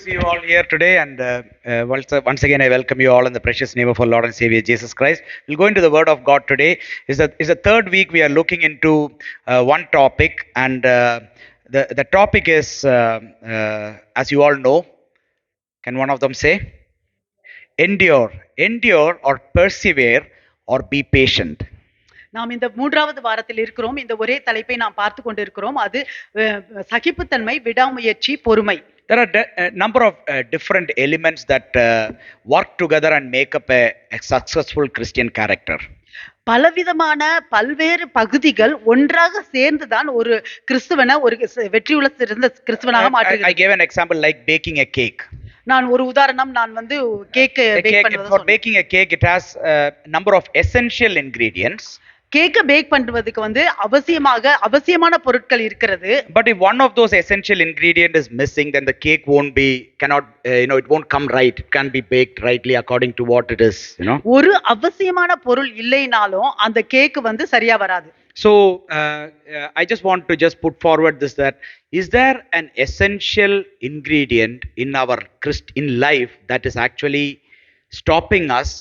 see you all here today, and once again, I welcome you all in the precious name of our Lord and Savior Jesus Christ. We'll go into the Word of God today. Is the third week we are looking into one topic, and the topic is, as you all know, can one of them say, endure or persevere or be patient. நாம் இந்த மூன்றாவது வாரத்தில் இருக்கிறோம். இந்த ஒரே தலைப்பை நாம் பார்த்து கொண்டிருக்கிறோம். அது சகிப்புத்தன்மை, விடாமுயற்சி, பொறுமை. There are a number of different elements that work together and make up a successful Christian character. பலவிதமான பல்வேறு பகுதிகள் ஒன்றாக சேர்ந்துதான் ஒரு கிறிஸ்துவனை ஒரு வெற்றியுள்ள சிறந்த கிறிஸ்துவனாக மாற்றுகிறது. I gave an example like baking a cake. நான் ஒரு உதாரணம், நான் வந்து கேக் பேக் பண்ணுவது. For baking a cake, it has a number of essential ingredients. கேக்க பேக் பண்றதுக்கு வந்து அவசியமான பொருட்கள் இருக்கிறது. But if one of those essential ingredient is missing, then the cake cannot it won't come right. It can't be baked rightly according to what it is, ஒரு அவசியமான பொருள் இல்லைனாலும் அந்த கேக் வந்து சரியா வராது. So I just want to just put forward this, that is there an essential ingredient in our in life that is actually stopping us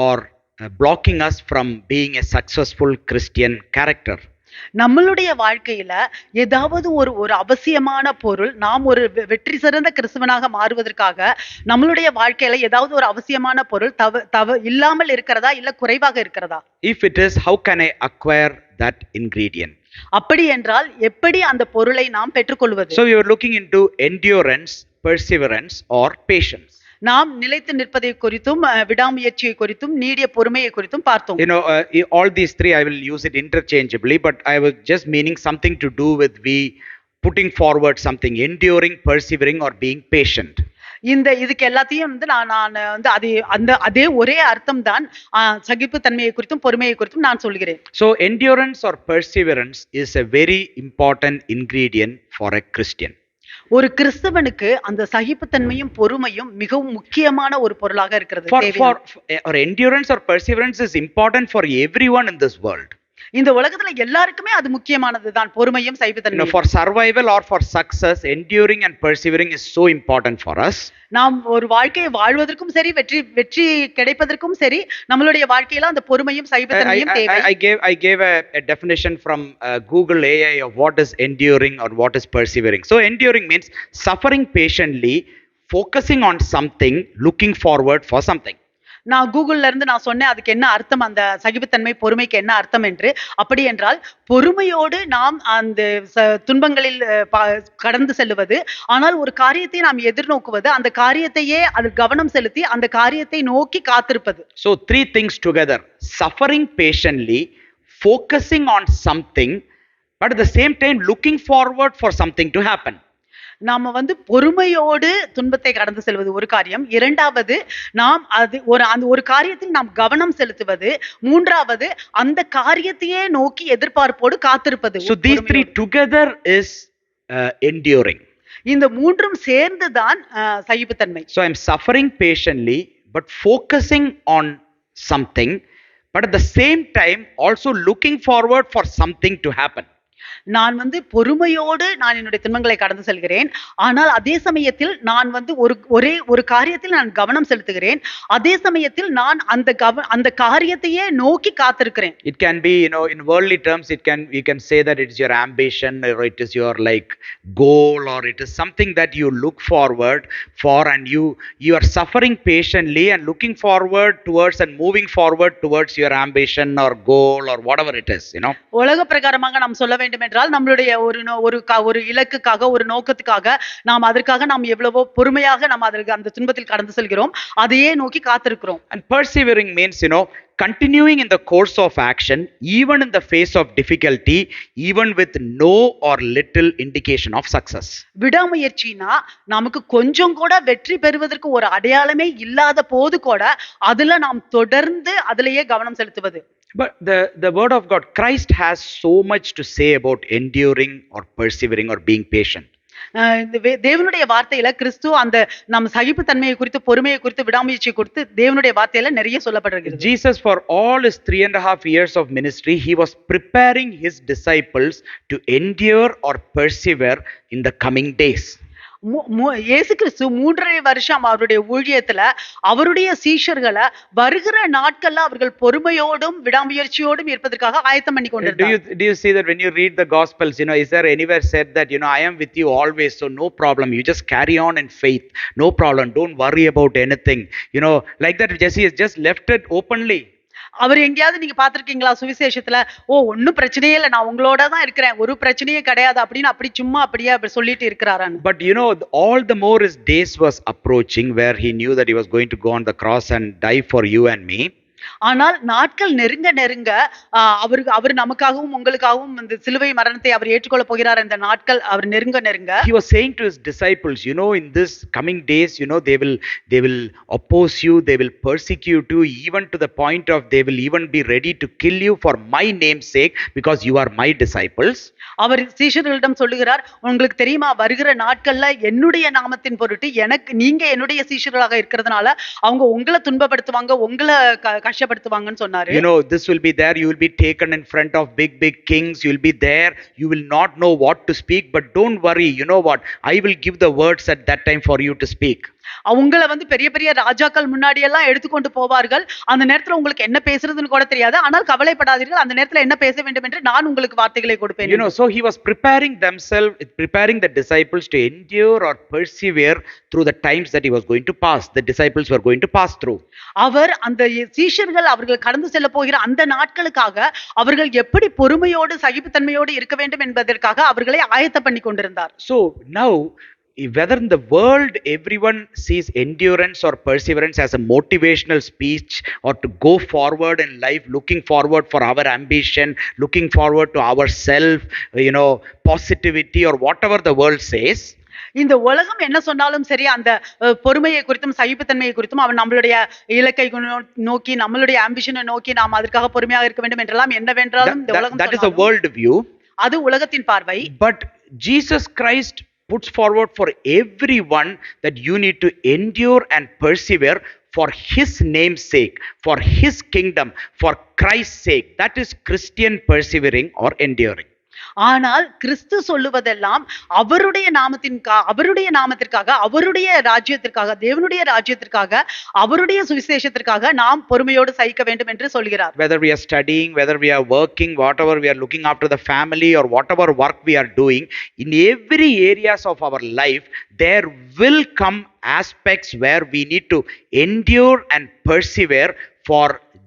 or blocking us from being a successful Christian character? நம்மளுடைய வாழ்க்கையில ஏதாவது ஒரு அவசியமான பொருள், நாம் ஒரு வெற்றி சிறந்த கிறிஸ்துவனாக மாறுவதற்காக நம்மளுடைய வாழ்க்கையில ஏதாவது ஒரு அவசியமான பொருள் இல்லாமல் இருக்கிறதா, இல்ல குறைவாக இருக்கிறதா? If it is, how can I acquire that ingredient? அப்படி என்றால் எப்படி அந்த பொருளை நாம் பெற்றுக்கொள்வது? So we were looking into endurance, perseverance or patience. நாம் நிலைத்து நிற்பதை குறித்தும் விடாமுயற்சியை குறித்தும் நீடிய பொறுமையை குறித்தும் பார்த்தோம். All these three I will use it interchangeably, but I was just meaning something to do with putting forward something, enduring, persevering or being patient. இதுக்கு எல்லாத்தையும் வந்து நான் வந்து அதே ஒரே அர்த்தம் தான் சகிப்பு தன்மையை குறித்தும் பொறுமையை குறித்தும் நான் சொல்கிறேன். So endurance or perseverance is a very important ingredient for a Christian. ஒரு கிறிஸ்தவனுக்கு அந்த சகிப்புத்தன்மையும் பொறுமையும் மிகவும் முக்கியமான ஒரு பொருளாக இருக்கிறது. For endurance or perseverance is important for everyone in this world. இந்த உலகத்துல எல்லாருக்குமே அது முக்கியமானது தான், பொறுமையும் சகிப்புத்தன்மையும். For survival or for success, enduring and persevering is so important for us. நாம் ஒரு வாழ்க்கையை வாழ்வதற்கும் சரி, வெற்றி கிடைப்பதற்கும் சரி, நம்மளுடைய வாழ்க்கையில அந்த பொறுமையும் சகிப்புத்தன்மையும் தேவை. I gave a definition from Google AI of what is enduring or what is persevering. So enduring means suffering patiently, focusing on something, looking forward for something. நான் கூகுள்ல இருந்து நான் சொன்னேன் அதுக்கு என்ன அர்த்தம், அந்த சகிப்புத்தன்மை பொறுமைக்கு என்ன அர்த்தம் என்று. அப்படி என்றால் பொறுமையோடு நாம் அந்த துன்பங்களில் கடந்து செல்லுவது, ஆனால் ஒரு காரியத்தை நாம் எதிர்நோக்குவது, அந்த காரியத்தையே அது கவனம் செலுத்தி அந்த காரியத்தை நோக்கி காத்திருப்பது. So three things together: suffering patiently, focusing on something, but at the same time looking forward for something to happen. நாம வந்து பொறுமையோடு துன்பத்தை கடந்து செல்வது ஒரு காரியம், இரண்டாவது நாம் அந்த ஒரு காரியத்தில் நாம் கவனம் செலுத்துவது, மூன்றாவது அந்த காரியத்தையே நோக்கி எதிர்பார்ப்போடு காத்திருப்பது. So these three together is enduring. இந்த மூன்றும் சேர்ந்து தான் சகிப்புத்தன்மை. So I am suffering patiently but focusing on something, but at the same time also looking forward for something to happen. நான் வந்து பொறுமையோடு நான் என்னுடைய துன்பங்களை கடந்து செல்கிறேன், ஆனால் அதே சமயத்தில் நான் வந்து ஒரு காரியத்தில் நான் கவனம் செலுத்துகிறேன், அதே சமயத்தில் நான் அந்த காரியத்தையே நோக்கி காத்திருக்கிறேன். It can be, in worldly terms, you can say that it is your ambition, or it is your goal, or it is something that you look forward for, and you are suffering patiently and looking forward towards and moving forward towards your ambition or goal or whatever it is. உலக பிரகாரமாக நாம் சொல்ல வேண்டும் என்றால் நம்மளுடைய ஒரு இலக்குக்காக, ஒரு நோக்கத்துக்காக நாம் அதற்காக நாம் எவ்வளவோ பொறுமையாக நாம் அந்த துன்பத்தில் கடந்து செல்கிறோம், அதையே நோக்கி காத்திருக்கிறோம். And persevering means continuing in the course of action even in the face of difficulty, even with no or little indication of success. விடாமுயற்சினா நமக்கு கொஞ்சம் கூட வெற்றி பெறுவதற்கு ஒரு அடையாளமே இல்லாத போது கூட அதுல நாம் தொடர்ந்து அதிலேயே கவனம் செலுத்துவது. But the word of God, Christ has so much to say about enduring or persevering or being patient. தேவனுடைய வார்த்தையில கிறிஸ்து அந்த நம்ம சகிப்புத்தன்மையை குறித்து, பொறுமையை குறித்து, விடாமுயற்சியை குறித்து தேவனுடைய வார்த்தையில நிறைய சொல்லப்பட்டிருக்கிறது. Jesus, for all his 3.5 years of ministry, he was preparing his disciples to endure or persevere in the coming days. இயேசு கிறிஸ்து 3.5 வருஷம் அவருடைய ஊழியத்துல அவருடைய சீஷர்களை வருகிற நாட்கள்ல அவர்கள் பொறுமையோடும் விடாமுயற்சியோடும் இருப்பதற்காக ஆயத்தம் பண்ணி Do கொண்டிருந்தார். you see that when you read the Gospels, is there anywhere said that, I am with you always, so no problem. You just carry on in faith. No problem. Don't worry about anything. Like that, Jesse has just left it openly. அவர் எங்கேயாவது நீங்க பாத்திருக்கீங்களா சுவிசேஷத்துல, ஒன்னும் பிரச்சனையே இல்லை, நான் உங்களோட தான் இருக்கிறேன், ஒரு பிரச்சனையே கிடையாது அப்படின்னு அப்படி சும்மா அப்படியே அப்படி சொல்லிட்டு இருக்கிறாரான்னு. But all the more his days was approaching where he knew that he was going to go on the cross and die for you and me. ஆனால் நாட்கள் நெருங்க நெருங்க அவர் நமக்காகவும் உங்களுக்காகவும் இந்த சிலுவை மரணத்தை அவர் ஏற்றுக்கொள்ள போகிறார். இந்த நாட்கள் அவர் நெருங்க நெருங்க he was saying to his disciples, in this coming days, they will oppose you, they will persecute you, even to the point of they will even be ready to kill you for my name's sake, because you are my disciples. அவர் சீஷர்களிடம் சொல்லுகிறார், உங்களுக்கு தெரியுமா வருகிற நாட்கள்ல என்னுடைய நாமத்தின் பொருட்டு நீங்க என்னுடைய சீஷர்களாக இருக்கிறதுனால அவங்க உங்களை துன்பப்படுத்துவாங்க, உங்களை கஷ்டப்படுத்துவாங்கன்னு சொன்னாரு. This will be there, you will be taken in front of big kings, you will be there, you will not know what to speak, but don't worry, you know what, I will give the words at that time for you to speak. அவங்கள பெரிய பெரிய ராஜாக்கள் முன்னாடி எல்லாம் எடுத்துக்கொண்டு போவார்கள். அந்த நேரத்துல உங்களுக்கு என்ன பேசுறதுன்னு கூட தெரியாது, ஆனால் கவலைப்படாதீர்கள், அந்த நேரத்துல என்ன பேச வேண்டும் என்று நான் உங்களுக்கு வார்த்தைகளை கொடுப்பேன். So he was preparing the disciples to endure or persevere through the times that he was going to pass, the disciples were going to pass through. அவர் அந்த சீஷர்கள் அவர்கள் கடந்து செல்ல போகிற அந்த நாட்களுக்காக அவர்கள் எப்படி பொறுமையோடு சகிப்புத்தன்மையோடு இருக்க வேண்டும் என்பதற்காக அவர்களை ஆயத்த பண்ணி கொண்டிருந்தார். So now, whether in the world everyone sees endurance or perseverance as a motivational speech or to go forward in life, looking forward for our ambition, looking forward to ourself, positivity or whatever the world says, இந்த உலகம் என்ன சொன்னாலும் சரி, அந்த பொறுமையை குறித்தும் சகிப்புத்தன்மையை குறித்தும் அவன் நம்மளுடைய இலக்கை நோக்கி நம்மளுடைய ஆம்பிஷனை நோக்கி நாம் அதற்காக பொறுமையாக இருக்க வேண்டும் என்றெல்லாம் என்னவென்றாலும் இந்த உலகம் that is a world view. அது உலகத்தின் பார்வை. But Jesus Christ puts forward for everyone that you need to endure and persevere for his name's sake, for his kingdom, for Christ's sake. That is Christian persevering or enduring. ஆனால் கிறிஸ்து சொல்லுவதெல்லாம் அவருடைய நாமத்திற்காக அவருடைய ராஜ்யத்திற்காக தேவனுடைய ராஜ்யத்திற்காக அவருடைய சுவிசேஷத்திற்காக நாம் பொறுமையோடு சகிக்க வேண்டும் என்று சொல்கிறார். Whether we are studying, whether we are working, whatever we are looking after the family or whatever work we are doing, in every areas of our life there will come aspects where we need to endure and persevere for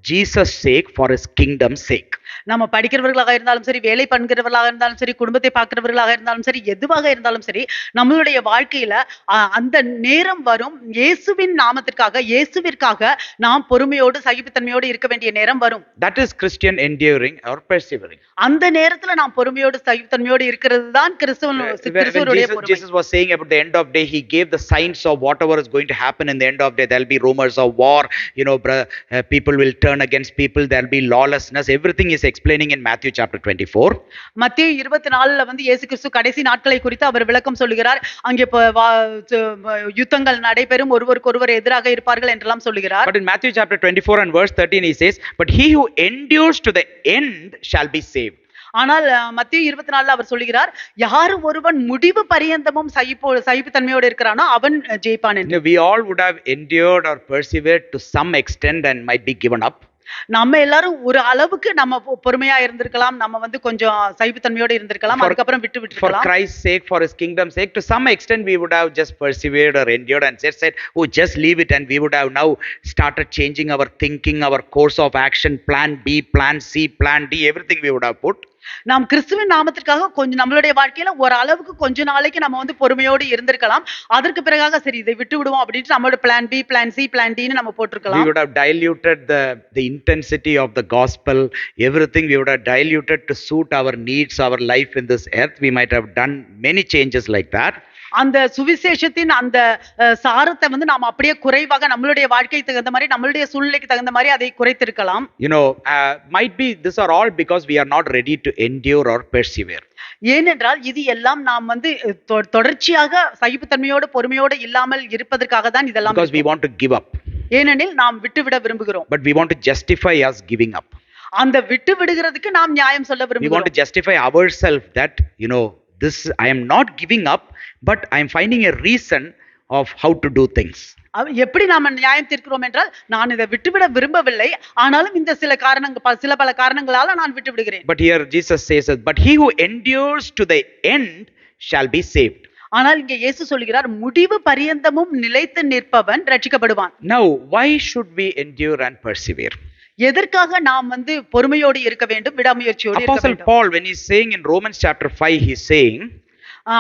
Jesus' sake, for his kingdom's sake. நம்ம படிக்கிறவர்களாக இருந்தாலும் சரி, வேலை பண்ணுகிறவர்களாக இருந்தாலும் சரி, குடும்பத்தை பார்க்கிறவர்களாக இருந்தாலும் சரி, எதுவாக இருந்தாலும் சரி, நம்மளுடைய வாழ்க்கையில அந்த நேரம் வரும், இயேசுவின் நாமத்திற்காக இயேசுவிற்காக நாம் பொறுமையோடு சகிப்புத்தன்மையோடு இருக்க வேண்டிய நேரம் வரும். That is Christian enduring or persevering. அந்த நேரத்துல நாம் பொறுமையோடு சகிப்புத்தன்மையோடு இருக்கிறது தான் கிறிஸ்துவனுடைய பொறுமை. Jesus was saying about the end of day, he gave the signs of whatever is going to happen in the end of day. There will be rumors of war, people will turn against people, there will be lawlessness, everything is explaining in Matthew chapter 24. மத்தேயு 24ல இயேசு கிறிஸ்து கடைசி நாட்களை குறித்து அவர் விளக்கம் சொல்லுகிறார். அங்கே யுத்தங்கள் நடைபெறும், ஒருவருக்கொருவர் எதிராக இருப்பார்கள் என்றெல்லாம் சொல்லுகிறார். But in Matthew chapter 24 and verse 13 he says, but he who endures to the end shall be saved. ஆனால் மத்தேயு 24ல அவர் சொல்லுகிறார், யார் ஒருவன் முடிவு பரியந்தமும் சகிப்புத்தன்மையோடு இருக்கிறானோ அவன் ஜெயிப்பான் என்று. We all would have endured or persevered to some extent and might be given up. நம்ம எல்லாரும் ஒரு அளவுக்கு நம்ம பொறுமையா இருந்திருக்கலாம், நம்ம கொஞ்சம் சகிப்புத்தன்மையோடு இருந்திருக்கலாம், அதுக்கப்புறம் விட்டுருக்கலாம். For Christ's sake, for his kingdom's sake, to some extent we would have just persevered or endured and said, just leave it, and we would have now started changing our thinking, our course of action, plan B, plan C, plan D, everything we would have put. நாம் கிறிஸ்துவின் நாமத்திற்காக கொஞ்சம் நம்மளுடைய வாழ்க்கையில ஒரு அளவுக்கு கொஞ்ச நாளைக்கு நம்ம பொறுமையோடு இருந்திருக்கலாம். அதற்கு பிறகாக சரி இதை விட்டு விடுவோம் அப்படினு நம்மளோட plan B, plan C, plan D நம்ம போட்டுருக்கலாம். We would have diluted the intensity of the gospel, everything we would have diluted to suit our needs, our life in this earth. We might have done many changes like that. அந்த சுவிசேஷத்தின் அந்த சாரத்தை நாம் அப்படியே குறைவாக நம்மளுடைய வாழ்க்கைக்கு தகுந்த மாதிரி நம்மளுடைய சூழ்நிலைக்கு தகுந்த மாதிரி அதை குறைத்திருக்கலாம். Might be this are all because we are not ready to endure or persevere. ஏனென்றால் இது எல்லாம் நாம் தொடர்ச்சியாக சகிப்புத்தன்மையோடு பொறுமையோடு இல்லாமல் இருப்பதற்காக தான் இதெல்லாம். Because we want to give up. ஏனெனில் நாம் விட்டுவிட விரும்புகிறோம். But we want to justify us giving up. அந்த விட்டு விடுகிறதுக்கு நாம் நியாயம் சொல்ல விரும்புகிறோம். We want to justify ourselves that this I am not giving up, but I am finding a reason of how to do things. எப்படி நாம நியாயம் தீர்க்கிறோம் என்றால், நான் இதை விட்டுவிட விரும்பவில்லை, ஆனாலும் இந்த சில பல காரணங்களால நான் விட்டு விடுகிறேன். But here Jesus says that, but he who endures to the end shall be saved. ஆனால் இங்கே இயேசு சொல்கிறார், முடிவு பரியந்தமும் நிலைத்து நிற்பவன் ரட்சிக்கப்படுவான். Now why should we endure and persevere? எதற்காக நாம் பொறுமையோடு இருக்க வேண்டும், விடாமுயற்சியோடு இருக்க Apostle வேண்டும்? Paul, when he's saying in Romans chapter 5, he's saying,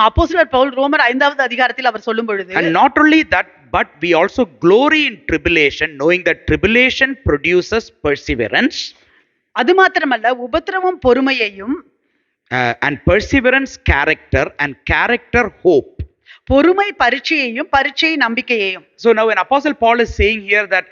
அப்போஸ்தலர் பவுல் ரோமர் 5வது அதிகாரத்தில் அவர் சொல்லும் பொழுது, and not only that, but we also glory in tribulation, knowing that tribulation produces perseverance, அது மாத்திரமல்ல உபத்திரவம் பொறுமையையும், and perseverance character, and character hope. பொறுமை பரீட்சையையும், பரீட்சை நம்பிக்கையையும். So now when Apostle Paul is saying here that,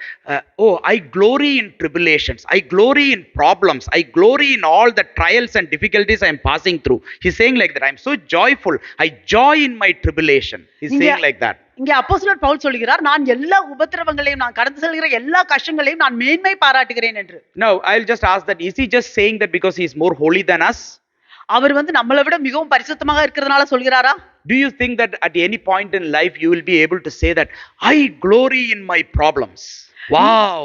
oh, I glory in tribulations, I glory in problems, I glory in all the trials and difficulties I am passing through. He's saying like that, I am so joyful, I joy in my tribulation. He's saying like that. இங்கே அப்போஸ்தலர் பவுல் சொல்கிறார், நான் எல்லா உபத்திரவங்களையும், நான் கடந்து செல்கிற எல்லா கஷ்டங்களையும் நான் மேன்மை பாராட்டுகிறேன் என்று. Now I'll just ask that, is he just saying that because he is more holy than us? அவர் நம்மளை விட மிகவும் பரிசுத்தமாக இருக்கிறதுனால சொல்கிறாரா? Do you think that at any point in life you will be able to say that I glory in my problems? Wow,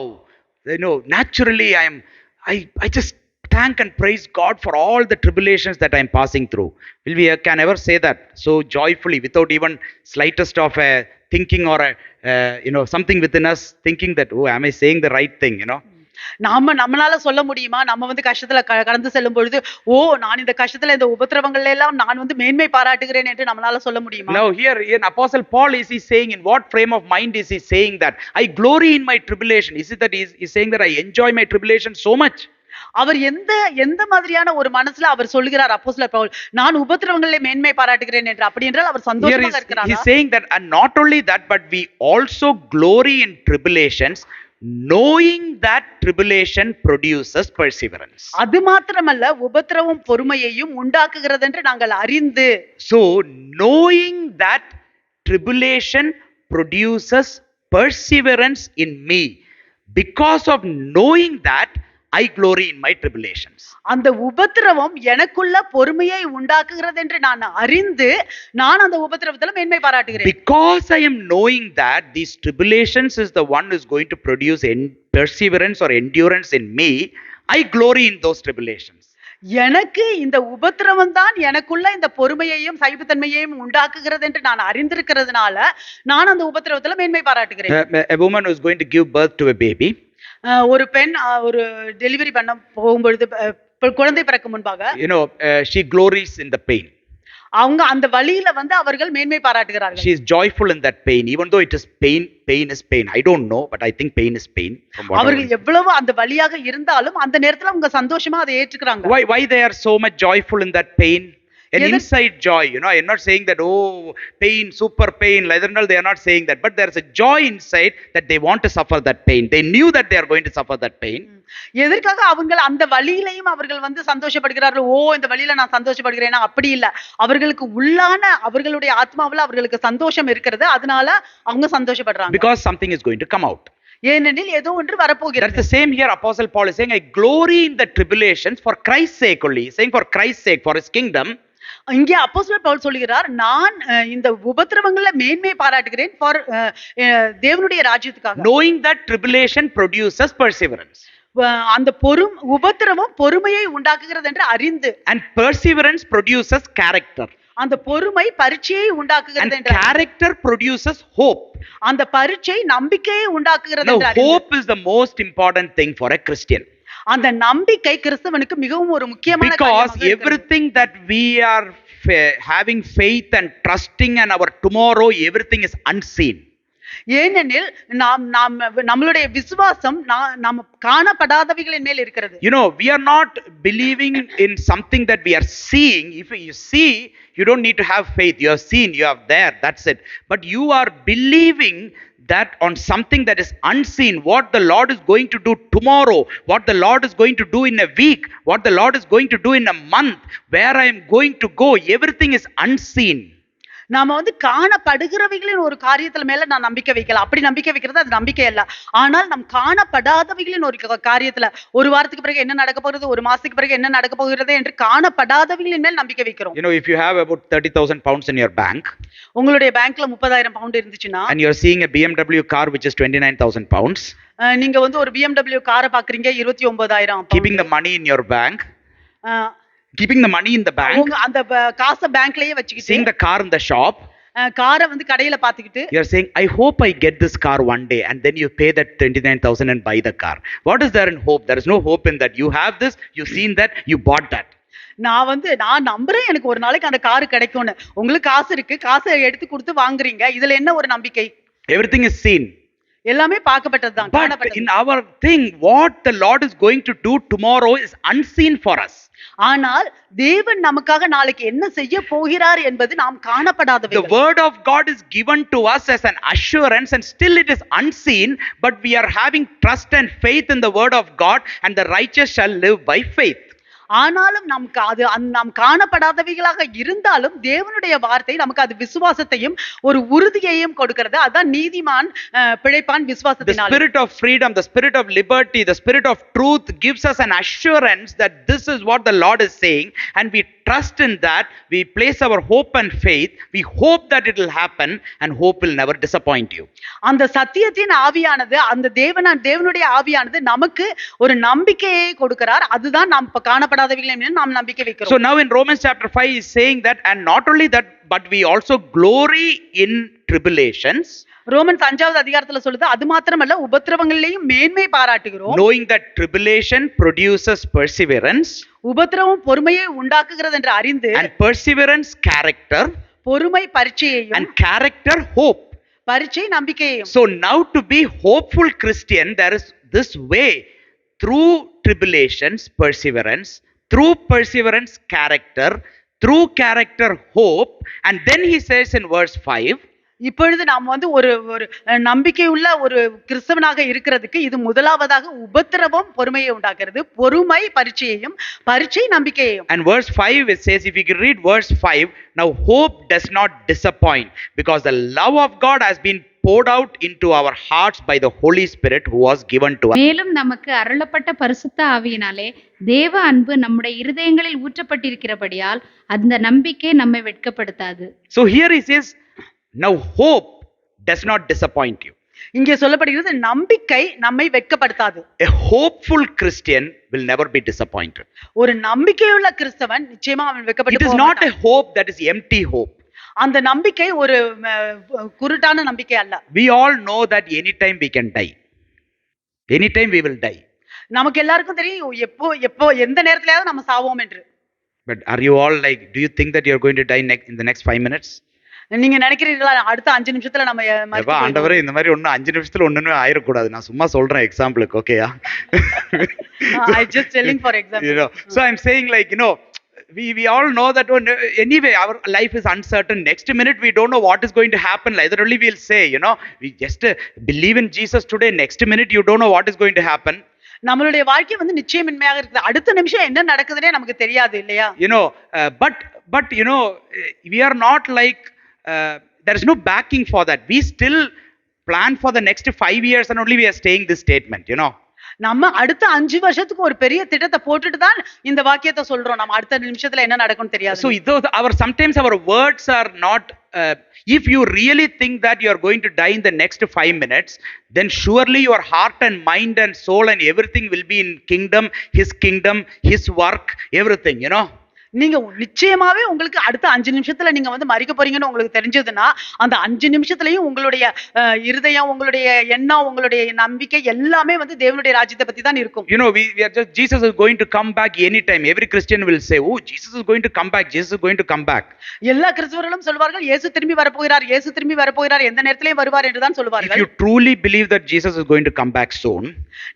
naturally I just thank and praise God for all the tribulations that I am passing through. Will we can ever say that so joyfully without even slightest of a thinking or a something within us thinking that, oh, am I saying the right thing? நம்மளால சொல்ல முடியுமா? நம்ம கஷ்டத்துல கடந்து செல்லும் பொழுது, ஓ, நான் இந்த கஷ்டத்துல, இந்த உபத்திரவங்கள்ல எல்லாம் நான் மேன்மை பாராட்டுகிறேன் என்று நம்மளால சொல்ல முடியுமா? Now here in Apostle Paul, is he saying, in what frame of mind is he saying that I glory in my tribulation? Is it that he's saying that I enjoy my tribulation so much? அவர் எந்த மாதிரியான ஒரு மனசுல அவர் சொல்லுகிறார் அப்போஸ்தலர் பவுல், நான் உபத்திரவங்களிலே மேன்மை பாராட்டுகிறேன் என்று? அப்படி என்றால் அவர் சந்தோஷமாக இருக்கிறாரா? He's saying that, and not only that, but we also glory in tribulations, knowing that tribulation produces perseverance. அது மாத்திரமல்ல, உபத்திரவம் பொறுமையையும் உண்டாக்குகிறது என்று நாங்கள் அறிந்து. So knowing that tribulation produces perseverance in me, because of knowing that I glory in my tribulations. அந்த உபத்திரவம் எனக்குள்ள பொறுமையை உண்டாக்குகிறது என்று நான் அறிந்து, நான் அந்த உபத்திரவத்துல மேன்மை பாராட்டுகிறேன். Because I am knowing that these tribulations is the one who is going to produce perseverance or endurance in me, I glory in those tribulations. எனக்கு இந்த உபத்திரவம் தான் எனக்குள்ள இந்த பொறுமையையும் சகிப்புத்தன்மையையும் உண்டாக்குகிறது என்று நான் அறிந்திருக்கிறதுனால நான் அந்த உபத்திரவத்துல மேன்மை பாராட்டுகிறேன். A woman who is going to give birth to a baby, ஒரு பெண் ஒரு டெலிவரி பண்ண போகும்பொழுது, குழந்தை பிறக்கும் முன்பாக, she glories in the pain. அவங்க அந்த வலியில அவர்கள் மேன்மை பாராட்டுகிறார்கள். She is joyful in that pain, even though it is pain is pain. I don't know, but I think pain is pain. அவர்கள் எவ்வளவு அந்த வலியாக இருந்தாலும் அந்த நேரத்துல அவங்க சந்தோஷமா அதை ஏற்றுக்கிறாங்க. Why they are so much joyful in that pain? An inside joy. I'm not saying that, oh, pain, super pain. They are not saying that, but there's a joy inside that they want to suffer that pain. They knew that they are going to suffer that pain. எதற்காக அவங்க அந்த வலியிலையும் அவர்கள் சந்தோஷப்படுகிறார்கள்? ஓ, இந்த வலியில நான் சந்தோஷப்படுகிறேனா? அப்படி இல்ல, அவர்களுக்கு உள்ளான அவர்களுடைய ஆத்மாவுல அவர்களுக்கு சந்தோஷம் இருக்கிறது, அதனால அவங்க சந்தோஷப்படுறாங்க. Because something is going to come out. ஏனெனில் ஏதோ ஒன்று வரப்போகிறது. That's the same here. Apostle Paul is saying, I glory in the tribulations for Christ's sake only. He's saying for Christ's sake, for his kingdom. இங்கே அப்போஸ்தலர் பவுல் சொல்கிறார், நான் இந்த உபத்திரவங்கள்ல மேன்மை பாராட்டுகிறேன் for தேவனுடைய ராஜ்யத்துக்காக. Knowing that tribulation produces perseverance. அந்த உபத்திரவம் பொறுமையை உண்டாக்குகிறது என்று அறிந்து. And perseverance produces character. அந்த பொறுமை பரீட்சையை உண்டாக்குகிறது என்று. And character produces hope. அந்த பரீட்சை நம்பிக்கையை உண்டாக்குகிறது என்று அறிந்து. Now hope is the most important thing for a Christian. அந்த நம்பிக்கை கிறிஸ்தவனுக்கு மிகவும் ஒரு முக்கியமான காரியமாக இருக்கிறது. Because everything that we are having faith and trusting and our tomorrow, everything is unseen. ஏனெனில் நம்மளுடைய விசுவாசம் நாம் காணப்படாதவைகளின் மேல் இருக்கிறது. We are not believing in something that we are seeing. If you see, you don't need to have faith. You have seen, you have there, that's it. But you are believing that on something that is unseen, what the Lord is going to do tomorrow, what the Lord is going to do in a week, what the Lord is going to do in a month, where I am going to go, everything is unseen. நாம வந்து காணப்படுகிறவைகளின் ஒரு காரியத்துல மேல நான் நம்பிக்கை வைக்கல. அப்படி நம்பிக்கை வைக்கிறது அது நம்பிக்கை அல்ல. ஆனால் நம் காணப்படாதவைகளின் ஒரு காரியத்துல ஒரு வாரத்துக்கு பிறகு என்ன நடக்க போகிறது, ஒரு மாசத்துக்கு பிறகு என்ன நடக்க போகிறது என்று காணப்படாதவைகளின் மேல் நம்பிக்கை வைக்கிறோம். If you have about 30,000 pounds in your bank உங்களுடைய பேங்க்ல 30,000 பவுண்ட் இருந்துச்சுன்னா and you're seeing a BMW car which is 29,000 pounds, நீங்க வந்து ஒரு BMW காரை பாக்குறீங்க 29,000 keeping the money in your bank, keeping the money in the bank, உங்க அந்த காசை பேங்க்லயே வச்சுக்கிட்டு seeing the car in the shop, காரை வந்து கடையில பாத்துக்கிட்டு you're saying, I hope I get this car one day, and then you pay that 29,000 and buy the car. What is there in hope? There is no hope in that. You have this, you've seen that, you bought that. நான் நம்புறேன் எனக்கு ஒரு நாளைக்கு அந்த car கிடைக்கும்னு. உங்களுக்கு காசு இருக்கு, காசை எடுத்து கொடுத்து வாங்குறீங்க. இதுல என்ன ஒரு நம்பிக்கை? Everything is seen. எல்லாமே பார்க்கப்பட்டதுதான், But காணப்பட்டது. in our thing, what the Lord is going to do tomorrow is unseen for us. ஆனால் தேவன் நமக்காக நாளைக்கு என்ன செய்ய போகிறார் என்பது நாம் காணப்படாதவை. The word of God is given to us as an assurance, and still it is unseen, but we are having trust and faith in the word of God, and the righteous shall live by faith. ஆனாலும் நமக்கு அது நாம் காணப்படாதவைகளாக இருந்தாலும் தேவனுடைய வார்த்தை நமக்கு அது விசுவாசத்தையும் ஒரு உறுதியையும் கொடுக்கிறது. அதான் நீதிமான் பிழைப்பான் The விசுவாசத்தினாலே. spirit of freedom, the spirit of liberty, the spirit of truth gives us an assurance that this is what the Lord is saying, and we trust in that. We place our hope and faith. We hope that it will happen, and hope will never disappoint you. அந்த சத்தியத்தின் ஆவியானது, அந்த தேவனுடைய ஆவியானது நமக்கு ஒரு நம்பிக்கையை கொடுக்கிறார். அதுதான் நாம் காணப்படாதவைகளை நாம் நம்பிக்கை வைக்கிறோம். So now in Romans chapter 5 is saying that, and not only that, but we also glory in tribulations, Romans 5வது அதிகாரத்துல சொல்லுது, அது மாத்திரமல்ல உபத்திரவங்களிலேயும் மேன்மை பாராட்டுகிறோம். knowing that tribulation produces perseverance, உபத்திரவம் பொறுமையை உண்டாக்குகிறது என்று அறிந்து, and perseverance character, பொறுமை பரீட்சையையும், and character hope. பரீட்சை நம்பிக்கையையும். So now to be hopeful Christian, there is this way: through tribulations perseverance, through perseverance character, through character hope. And then he says in verse 5, இப்பொழுது நாம் வந்து ஒரு நம்பிக்கையுள்ள ஒரு கிறிஸ்தவனாக இருக்கிறதுக்கு இது முதலாவதாக உபத்திரவம் பொறுமையை உண்டாக்குறது, பொறுமை பரீட்சையையும், பரீட்சை நம்பிக்கையையும். and verse 5 it says, if you can read verse 5, now hope does not disappoint, because the love of God has been poured out into our hearts by the Holy Spirit who was given to us. மேலும் நமக்கு அருளப்பட்ட பரிசுத்த ஆவியினாலே தேவ அன்பு நம்முடைய இருதயங்களில் ஊற்றப்பட்டிருக்கிறபடியால் அந்த நம்பிக்கை நம்மை வெட்கப்படுத்தாது. So here he says, now hope does not disappoint you. இங்கே சொல்லப்படுகிறது நம்பிக்கை நம்மை வெட்கப்படுத்தாது. A hopeful Christian will never be disappointed. ஒரு நம்பிக்கையுள்ள கிறிஸ்தவன் நிச்சயமா அவன் வெட்கப்பட்டு It is not a hope that is empty hope. அந்த நம்பிக்கை ஒரு குருட்டான நம்பிக்கை அல்ல. We all know that anytime we can die. Anytime we will die. நமக்கு எல்லாருக்கும் தெரியும் எப்போ எந்த நேரத்திலயாவது நம்ம சாவோம் என்று. But are you all like, do you think that you are going to die in the next 5 minutes? நீங்க நினைக்கிறீங்களா அடுத்த 5 நிமிஷத்துல நம்ம ஆண்டவரே இந்த மாதிரி ஒண்ணு 5 நிமிஷத்துல ஒண்ணுமே ஆயிரக்கூடாது. நான் சும்மா சொல்றேன் எக்ஸாம்பிளுக்கு, ஓகேயா? I just telling for example. So I'm saying, like, we all know that anyway our life is uncertain. Next minute we don't know what is going to happen. Literally we'll say, we just believe in Jesus today. Next minute you don't know what is going to happen. நம்மளுடைய வாழ்க்கை வந்து நிச்சயமின்மையாக இருக்குது. அடுத்த நிமிஷம் என்ன நடக்குதுன்னே நமக்கு தெரியாது, இல்லையா? But we are not like, there is no backing for that. We still plan for the next 5 years and only we are saying this statement, நம்ம அடுத்த 5 வருஷத்துக்கு ஒரு பெரிய திட்டத்தை போட்டுட்டு தான் இந்த வாக்கியத்தை சொல்றோம். நம்ம அடுத்த நிமிஷத்துல என்ன நடக்கும்னு தெரியாது. So sometimes our words are not, if you really think that you are going to die in the next 5 minutes, then surely your heart and mind and soul and everything will be in kingdom, his work, everything, நீங்க நிச்சயமாவே உங்களுக்கு அடுத்த 5 நிமிஷத்துல நீங்க வந்து மரிக்க போறீங்கன்னு உங்களுக்கு தெரிஞ்சதுன்னா அந்த 5 நிமிஷத்துலயும் உங்களுடைய இருதயம், உங்களுடைய எண்ணம், உங்களுடைய நம்பிக்கை எல்லாமே வந்து தேவனுடைய ராஜ்யத்தை பத்தி தான் இருக்கும். we are just, Jesus is going to come back anytime. Every Christian will say, oh, Jesus is going to come back, Jesus is going to come back. எல்லா கிறிஸ்தவர்களும் சொல்வார்கள், இயேசு திரும்பி வரப்போகிறார், இயேசு திரும்பி வரப்போகிறார், எந்த நேரத்திலயும் வருவார் என்று தான் சொல்வார்கள். If you truly believe that Jesus is going to come back soon,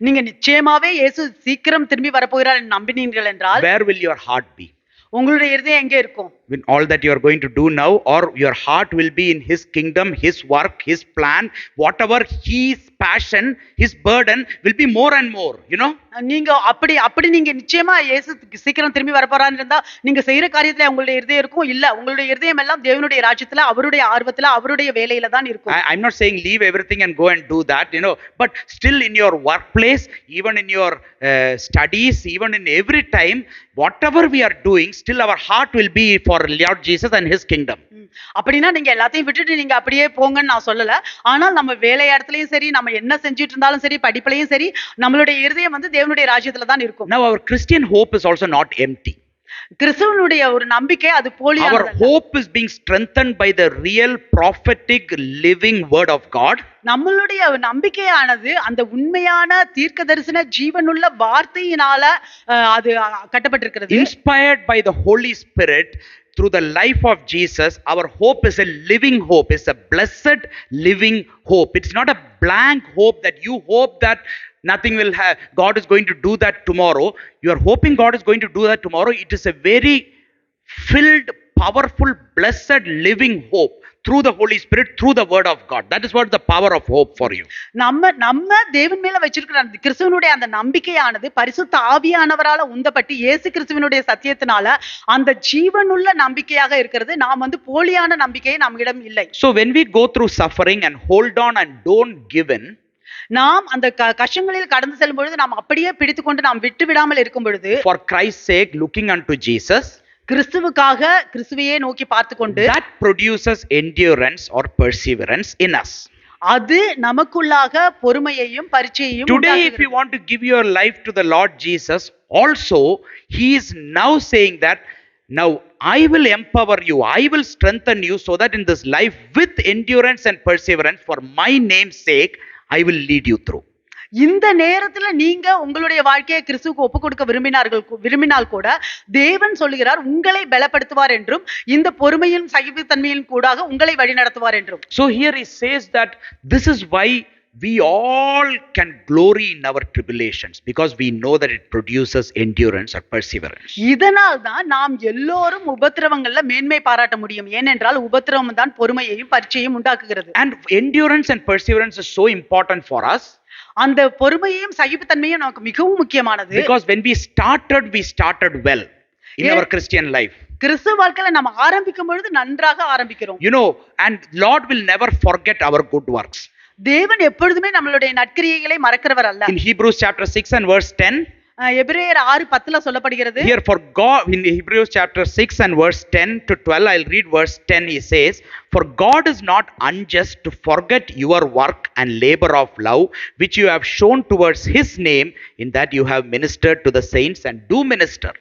நீங்க நிச்சயமாவே இயேசு சீக்கிரம் திரும்பி வரப்போகிறார் என்று நம்பினீர்கள் என்றால், where will your heart be? உங்களுடைய இருதயம் எங்கே இருக்கும்? with all that you are going to do now, or your heart will be in his kingdom, his work, his plan, whatever his passion, his burden will be more and more, you know. நீங்க அப்படி அப்படி நீங்க நிச்சயமா இயேசு சீக்கிரம் திரும்பி வரப்போறான்னு இருந்தா நீங்க செய்யற காரியத்துல உங்களுடைய இருதயம் இருக்கும் இல்ல, உங்களுடைய இருதயம் எல்லாம் தேவனுடைய ராஜ்யத்துல அவருடைய ஆர்வத்துல அவருடைய வேலையில தான் இருக்கும். I'm not saying leave everything and go and do that, you know, but still in your workplace, even in your studies, even in every time, whatever we are doing, still our heart will be for Lord Jesus and his kingdom. அப்படின்னா நீங்க எல்லாத்தையும் விட்டுட்டு நீங்க அப்படியே போங்கன்னு நான் சொல்லல. ஆனால் நம்ம வேலை இடத்துலயும் சரி, நம்ம என்ன செஞ்சுட்டு இருந்தாலும் சரி, படிப்புலயும் சரி, நம்மளுடைய இருதயம் வந்து தேவனுடைய ராஜ்யத்துல தான் இருக்கும். Now our Christian hope is also not empty. கிறிஸ்துவனுடைய ஒரு நம்பிக்கை அது Our போலியானது. hope is being strengthened by the real prophetic living word of God. நம்மளுடைய நம்பிக்கையானது அந்த உண்மையான தீர்க்கதரிசன ஜீவனுள்ள வார்த்தையினால அது கட்டப்பட்டிருக்கிறது. Inspired by the Holy Spirit through the life of Jesus, our hope is a living hope. It's a blessed living hope. It's not a blank hope that you hope that nothing will have, God is going to do that tomorrow. You are hoping God is going to do that tomorrow. It is a very filled, powerful, blessed living hope through the Holy Spirit, through the word of God. That is what the power of hope for you. நம்ம தேவன் மேல வச்சிருக்கிற அந்த கிறிஸ்துவனுடைய அந்த நம்பிக்கையானது பரிசுத்த ஆவியானவரால உந்தப்பட்டு இயேசு கிறிஸ்துவனுடைய சத்தியத்தினால அந்த ஜீவனுள்ள நம்பிக்கையாக இருக்கிறது. நாம் வந்து போலியான நம்பிக்கை நம்மிடம் இல்லை. So when we go through suffering and hold on and don't give in, நாம் அந்த கஷ்டங்களில் கடந்து செல்லும் பொழுது நாம் அப்படியே பிடித்துக்கொண்டு நாம் விட்டு விடாமல் இருக்கும் பொழுது, for Christ's sake, looking unto Jesus, கிறிஸ்துவுக்காக கிறிஸ்துவையே நோக்கி பார்த்துக்கொண்டு, that produces endurance or perseverance in us. அது நமக்குள்ளாக பொறுமையையும் பரிச்சையையும் Today, if உண்டாக்குகிறது. you want to give your life to the Lord Jesus, also he is now saying that now I will empower you, I will strengthen you, so that in this life with endurance and perseverance for my name's sake I will lead you through. இந்த நேரத்துல நீங்க உங்களுடைய வாழ்க்கையை கிறிஸ்துவுக்கு ஒப்பு கொடுக்க விரும்பினால் கூட தேவன் சொல்லுகிறார் உங்களை பலப்படுத்துவார் என்றும் இந்த பொறுமையின் சகிப்புத்தன்மையின் கூடாக உங்களை வழிநடத்துவார் என்றும். So here he says that this is why we all can glory in our tribulations, because we know that it produces endurance or perseverance. இதனால் தான் நாம் எல்லோரும் உபத்திரவங்கள்ல மேன்மை பாராட்ட முடியும். ஏனென்றால் உபத்திரவம் தான் பொறுமையையும் பரிச்சையும் உண்டாக்குகிறது. And endurance and perseverance is so important for us. அந்த பொறுமையையும் சகிப்புத்தன்மையும் நமக்கு மிகவும் முக்கியமானது. Because when we started well in our Christian life. கிறிஸ்துவ வாழ்க்கையில நம்ம ஆரம்பிக்கும் பொழுது நன்றாக ஆரம்பிக்கிறோம். You know, and Lord will never forget our good works. தேவன் எப்பொழுதுமே நம்மளுடைய நற்கிரியைகளை மறக்கிறவர் அல்ல. In Hebrews chapter 6 and verse 10, எபிரேயர் 6:10 சொல்லப்படுகிறது. here for God, in Hebrews chapter 6 and verse 10 to 12, I'll read verse 10. He says, for God is not unjust to forget your work and labor of love which you have shown towards his name, in that you have ministered to the saints and do minister.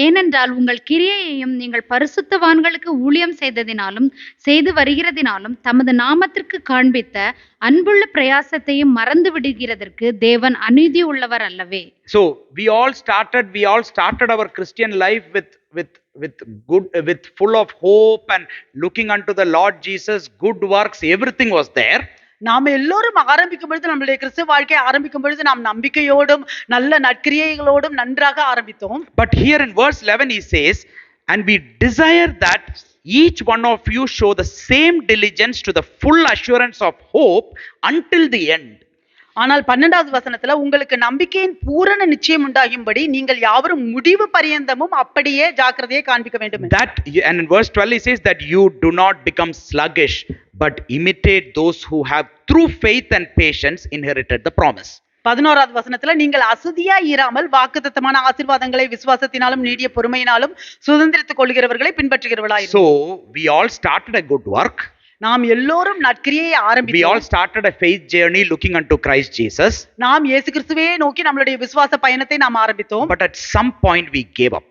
ஏனென்றால் உங்கள் கிரியையையும் நீங்கள் பரிசுத்தவான்களுக்கு ஊழியம் செய்ததினாலும் செய்து வருகிறதினாலும் தமது நாமத்திற்கு காண்பித்த அன்புள்ள பிரயாசத்தையும் மறந்து விடுகிறதற்கு தேவன் அநீதி உள்ளவர் அல்லவே. So we all started our Christian life with full of hope and looking unto the Lord Jesus, good works, everything was there. நாம எல்லோரும் ஆரம்பிக்கும் பொழுது நம்மளுடைய கிறிஸ்துவ வாழ்க்கையை ஆரம்பிக்கும் பொழுது நாம் நம்பிக்கையோடும் நல்ல நற்கிரியைகளோடும் நன்றாக ஆரம்பித்தோம். But here in verse 11 he says, and we desire that each one of you show the same diligence to the full assurance of hope until the end. ஆனால் 12வது வசனத்துல உங்களுக்கு நம்பிக்கையின் பூரண நிச்சயம் உண்டாகும்படி நீங்கள் யாவரும் முடிவு பரியந்தமும் அப்படியே ஜாக்கிரதையை காண்பிக்க வேண்டும். That, and in verse 12 he says that you do not become sluggish, but imitate those who have through faith and patience inherited the promise. 11வது வசனத்துல நீங்கள் அசதியா இராமல் வாக்குத்தத்தமான ஆசீர்வாதங்களை விசுவாசத்தினாலும் நீடிய பொறுமையினாலும் சுதந்திரித்துக் கொள்கிறவர்களை பின்பற்றுகிறவர்களாய். So we all started a good work. நாம் எல்லோரும் நற்கிரியையை ஆரம்பித்தோம். We all started a faith journey looking unto Christ Jesus. நாம் இயேசு கிறிஸ்துவையே நோக்கி நம்மளுடைய விசுவாச பயணத்தை நாம் ஆரம்பித்தோம். But at some point we gave up.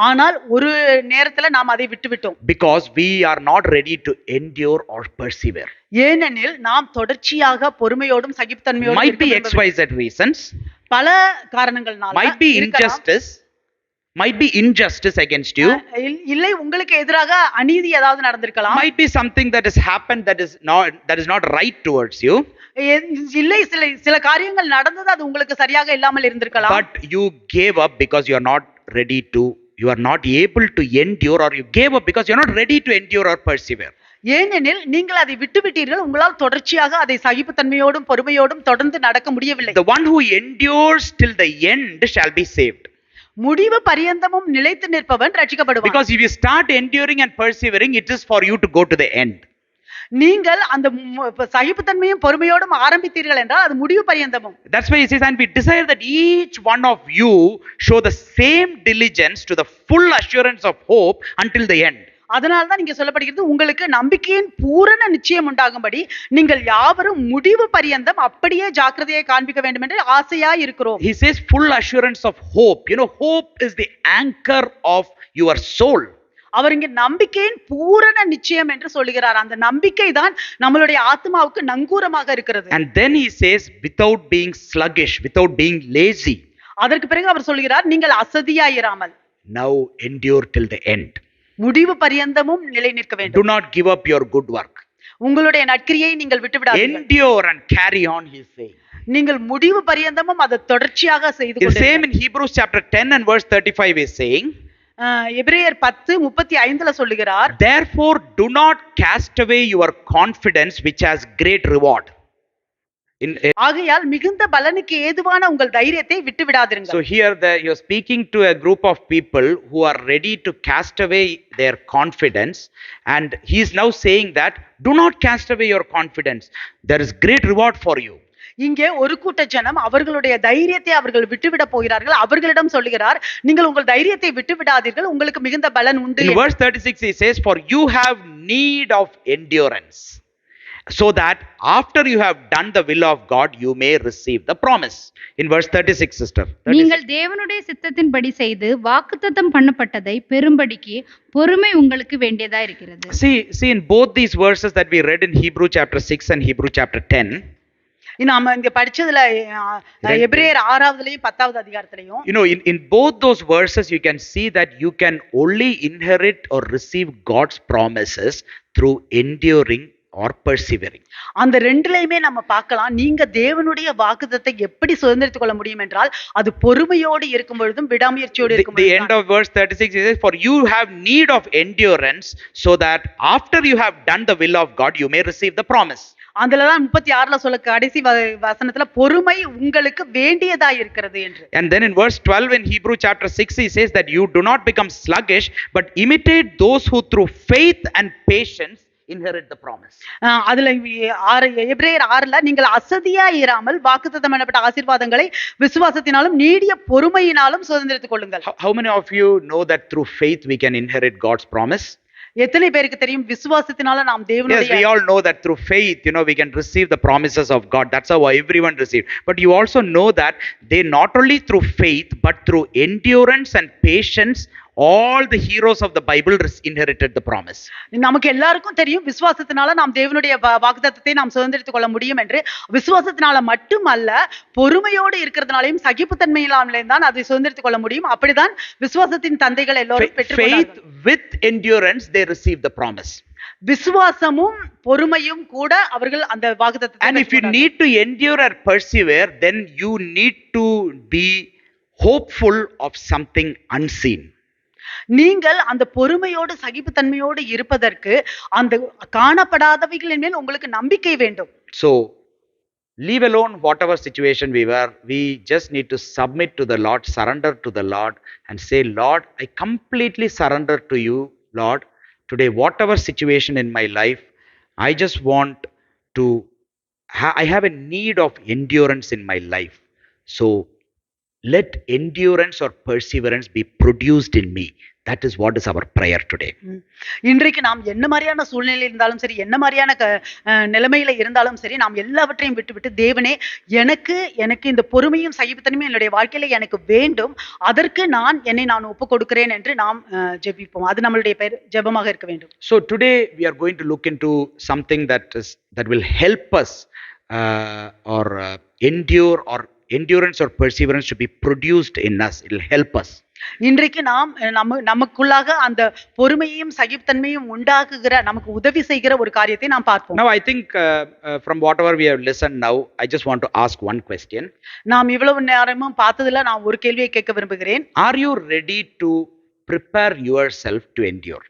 ஆனால் ஒரு நேரத்துல நாம் அதை விட்டுவிட்டோம். Because we are not ready to endure or persevere. ஏனெனில் நாம் தொடர்ச்சியாக பொறுமையோடும் சகிப்புத்தன்மையோடும் Might be XYZ reasons. பல காரணங்கள்னால Might be injustice against you. இல்லை உங்களுக்கு எதிராக அநீதி ஏதாவது நடந்திருக்கலாம். Might be something that has happened that is not right towards you. இல்லை சில காரியங்கள் நடந்தது அது உங்களுக்கு சரியாக இல்லாமல் இருந்திருக்கலாம். But you gave up because you are not ready to you are not able to endure, or you gave up because you're not ready to endure or persevere. ஏனெனில் நீங்கள் அதை விட்டுவிட்டீர்கள், உங்களால் தொடர்ச்சியாக அதை சகிப்புத்தன்மையோடும் பொறுமையோடும் தொடர்ந்து நடக்க முடியவில்லை. The one who endures till the end shall be saved. முடிவு பரியந்தமும் நிலைத்து நிற்பவன் ரட்சிக்கப்படுவான். Because if you start enduring and persevering, it is for you to go to the end. நீங்கள் அந்த சகிப்புத்தன்மையும் பொறுமையோடும் ஆரம்பித்தீர்கள் என்றால் அது முடிவு பரியந்தமும். That's why he says, and we desire that each one of you show the same diligence to the full assurance of hope until the end. அதனால்தான் இங்க சொல்லப்படுகிறது, உங்களுக்கு நம்பிக்கையின் பூரண நிச்சயம் உண்டாகும்படி நீங்கள் யாவரும் முடிவு பரியந்தம் அப்படியே ஜாக்கிரதையை காண்பிக்க வேண்டும் என்று ஆசையா இருக்கிறோம். He says full assurance of hope. You know, hope is the anchor of your soul. அவர் இங்க நம்பிக்கையின் பூரண நிச்சயம் என்று சொல்லுகிறார். அந்த நம்பிக்கை தான் நம்மளுடைய ஆத்மாவுக்கு நங்கூரமாக இருக்கிறது. And then he says, without being sluggish, without being lazy. அதற்கு பிறகு அவர் சொல்கிறார், நீங்கள் அசதியாயிராமல் Now endure till the end. முடிவு பரியந்தமும் நிலை நிற்க வேண்டும். Do not give up your good work. உங்களுடைய நற்கிரியை நீங்கள் விட்டுவிடாதீர்கள். Endure and carry on, he is saying. நீங்கள் முடிவு பரியந்தமும் அதை தொடர்ச்சியாக செய்து The கொண்டே same in Hebrews chapter 10 and verse 35 is saying, எபிரேயர் 10:35 சொல்லுகிறார், therefore do not cast away your confidence which has great reward. ஆகையால் மிகுந்த பலனுக்கு ஏதுவான உங்கள் தைரியத்தை விட்டு விடாதீர்கள். So here you're speaking to a group of people who are ready to cast away their confidence, and he is now saying that do not cast away your confidence. There is great reward for you. இங்கே ஒரு கூட்ட ஜனம் அவர்களுடைய தைரியத்தை அவர்கள் விட்டுவிட போகிறார்கள். அவர்களிடம் சொல்லுகிறார், நீங்கள் உங்கள் தைரியத்தை விட்டு விடாதீர்கள், உங்களுக்கு மிகுந்த பலன் உண்டு. In verse 36 he says, for you have need of endurance, so that after you have done the will of God you may receive the promise. In verse 36, sister, 36. நீங்கள் தேவனுடைய சித்தத்தின்படி செய்து வாக்குத்தத்தம் பண்ணப்பட்டதை பெறும்படிக்கு பொறுமை உங்களுக்கு வேண்டியதா இருக்கிறது. See in both these verses that we read in Hebrew chapter 6 and Hebrew chapter 10, நாம இங்க படிச்சதுல எபிரேயர் 6வதுலயும் 10வது அதிகாரத்திலயும், you know, in both those verses you can see that you can only inherit or receive God's promises through enduring or persevering. அந்த ரெண்டுலயுமே நம்ம பார்க்கலாம், நீங்க தேவனுடைய வாக்குத்தத்தத்தை எப்படி சுதந்திரித்துக் கொள்ள முடியும் என்றால் அது பொறுமையோடு இருக்கும் பொழுதும் விடாமுயற்சியோடு இருக்கும் The பொழுதும். end of verse 36 it says, for you have need of endurance, so that after you have done the will of God you may receive the promise. அதுலதான் 36ல சொல்ல கடைசி வசனத்துல பொறுமை உங்களுக்கு வேண்டியதா இருக்கிறது என்று. And then in verse 12 in Hebrew chapter 6 he says that you do not become sluggish but imitate those who through faith and patience inherit the promise. அதுல எபிரேயர் 6ல நீங்கள் அசதியா இராமல் வாக்குத்தத்தம் பண்ணப்பட்ட ஆசீர்வாதங்களை விசுவாசத்தினாலும் நீடிய பொறுமையினாலும் சுதந்திரித்துக் கொள்ளுங்கள். How many of you know that through faith we can inherit God's promise? எத்தனை பேருக்கு தெரியும் விசுவாசத்தினால நாம் Yes, தேவனுடைய. we all know that through faith, you know, we can receive the promises of God. That's how everyone received. But you also know that they not only through faith but through endurance and patience, all the heroes of the Bible inherited the promise. நமக்கு எல்லாருக்கும் தெரியும் விசுவாசத்தினால நாம் தேவனுடைய வாக்குத்தத்தத்தை நாம் சுதந்திரித்துக் கொள்ள முடியும் என்று. விசுவாசத்தினால மட்டுமல்ல, பொறுமையோடு இருக்கிறதுனாலையும் சகிப்புத்தன்மையினாலையும் தான் அதை சுதந்திரித்துக் கொள்ள முடியும். அப்படிதான் விசுவாசத்தின் தந்தைகள் எல்லாரும் Faith பெற்றுக்கொண்டார்கள். with endurance they received the promise. விசுவாசமும் பொறுமையும் கூட அவர்கள் அந்த வாக்குத்தத்தத்தை And if you need to endure or persevere, then you need to be hopeful of something unseen. நீங்கள் அந்த பொறுமையோடு சகிப்புத்தன்மையோடு இருப்பதற்கு அந்த காணப்படாதவைகளின் மேல் உங்களுக்கு நம்பிக்கை வேண்டும். So leave alone whatever situation we were, we just need to submit to the Lord, surrender to the Lord and say, Lord, I completely surrender to you, Lord. Today whatever situation in my life, I just want to I have a need of endurance in my life. So let endurance or perseverance be produced in me. That is what is our prayer today. இன்றைக்கு நாம் என்ன மாதிரியான சூழ்நிலை இருந்தாலும் சரி, என்ன மாதிரியான நிலைமையில இருந்தாலும் சரி, நாம் எல்லாவற்றையும் விட்டுவிட்டு தேவனே எனக்கு இந்த பொறுமையும் சகிப்புத்தன்மையும் என்னுடைய வாழ்க்கையில எனக்கு வேண்டும், அதற்கு என்னை நான் ஒப்பு கொடுக்கிறேன் என்று நாம் ஜெபிப்போம். அது நம்மளுடைய ஜெபமாக இருக்க வேண்டும். So today we are going to look into something that will help us endure or endurance or perseverance to be produced in us. It will help us. இன்றைக்கு நாம் நமக்குள்ளாக அந்த பொறுமையையும் சகிப்புத்தன்மையும் உண்டாக்குகிற நமக்கு உதவி செய்கிற ஒரு காரியத்தை நாம் பார்ப்போம். Now I think from whatever we have listened now, I just want to ask one question. நாம் இவ்வளவு நேரமும் பார்த்ததுல நான் ஒரு கேள்வியை கேட்க விரும்புகிறேன். Are you ready to prepare yourself to endure?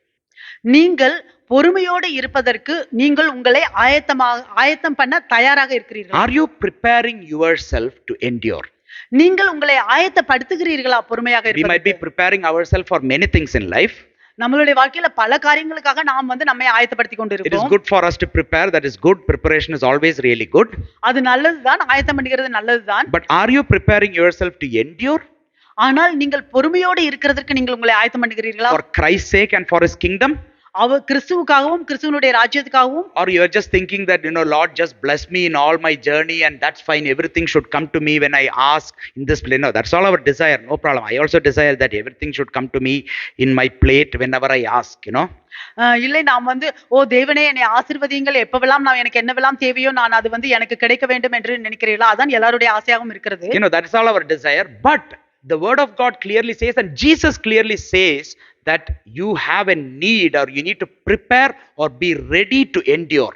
நீங்கள் பொறுமையோடு இருப்பதற்கு நீங்கள் உங்களை ஆயத்தம் பண்ண தயாராக இருக்கிறீர்களா? Are you preparing yourself to endure? நீங்கள் உங்களை ஆயத்தப்படுத்துகிறீர்களா பொறுமையாக We might be இருப்பதற்கு? preparing ourselves for many things in life. நம்மளுடைய வாழ்க்கையில பல காரியங்களுக்காக நாம் நம்மை ஆயத்தப்படுத்திக் It is கொண்டிருக்கிறோம். good for us to prepare. That is good. Preparation is always really good. அது நல்லதுதான், ஆயத்தம் பண்ணிக்கிறது நல்லதுதான். But are you preparing yourself to endure ஆனால் நீங்கள் பொறுமையோடு இருக்கிறதற்கு நீங்கள் உங்களை ஆயத்தம் பண்ணுகிறீர்களா? for Christ's sake and for His kingdom? கிறிஸ்துவுக்காகவும் கிறிஸ்துவனுடைய ராஜ்யத்துக்காகவும்? Or you are just thinking that, Lord, just bless me in all my journey and that's fine. Everything should come to me when I ask in this place. No, that's all our desire. No problem. I also desire that everything should come to me in my plate whenever I ask. இல்லை நாம் தேவனே என்னை ஆசீர்வதியுங்கள், எப்பவெல்லாம் நான் எனக்கு என்னவெல்லாம் தேவையோ நான் அது எனக்கு கிடைக்க வேண்டும் என்று நினைக்கிறீர்களா? அதான் எல்லாருடைய ஆசையாகவும் இருக்கிறது. That's all our desire. But the word of God clearly says, and Jesus clearly says, that you have a need or you need to prepare or be ready to endure.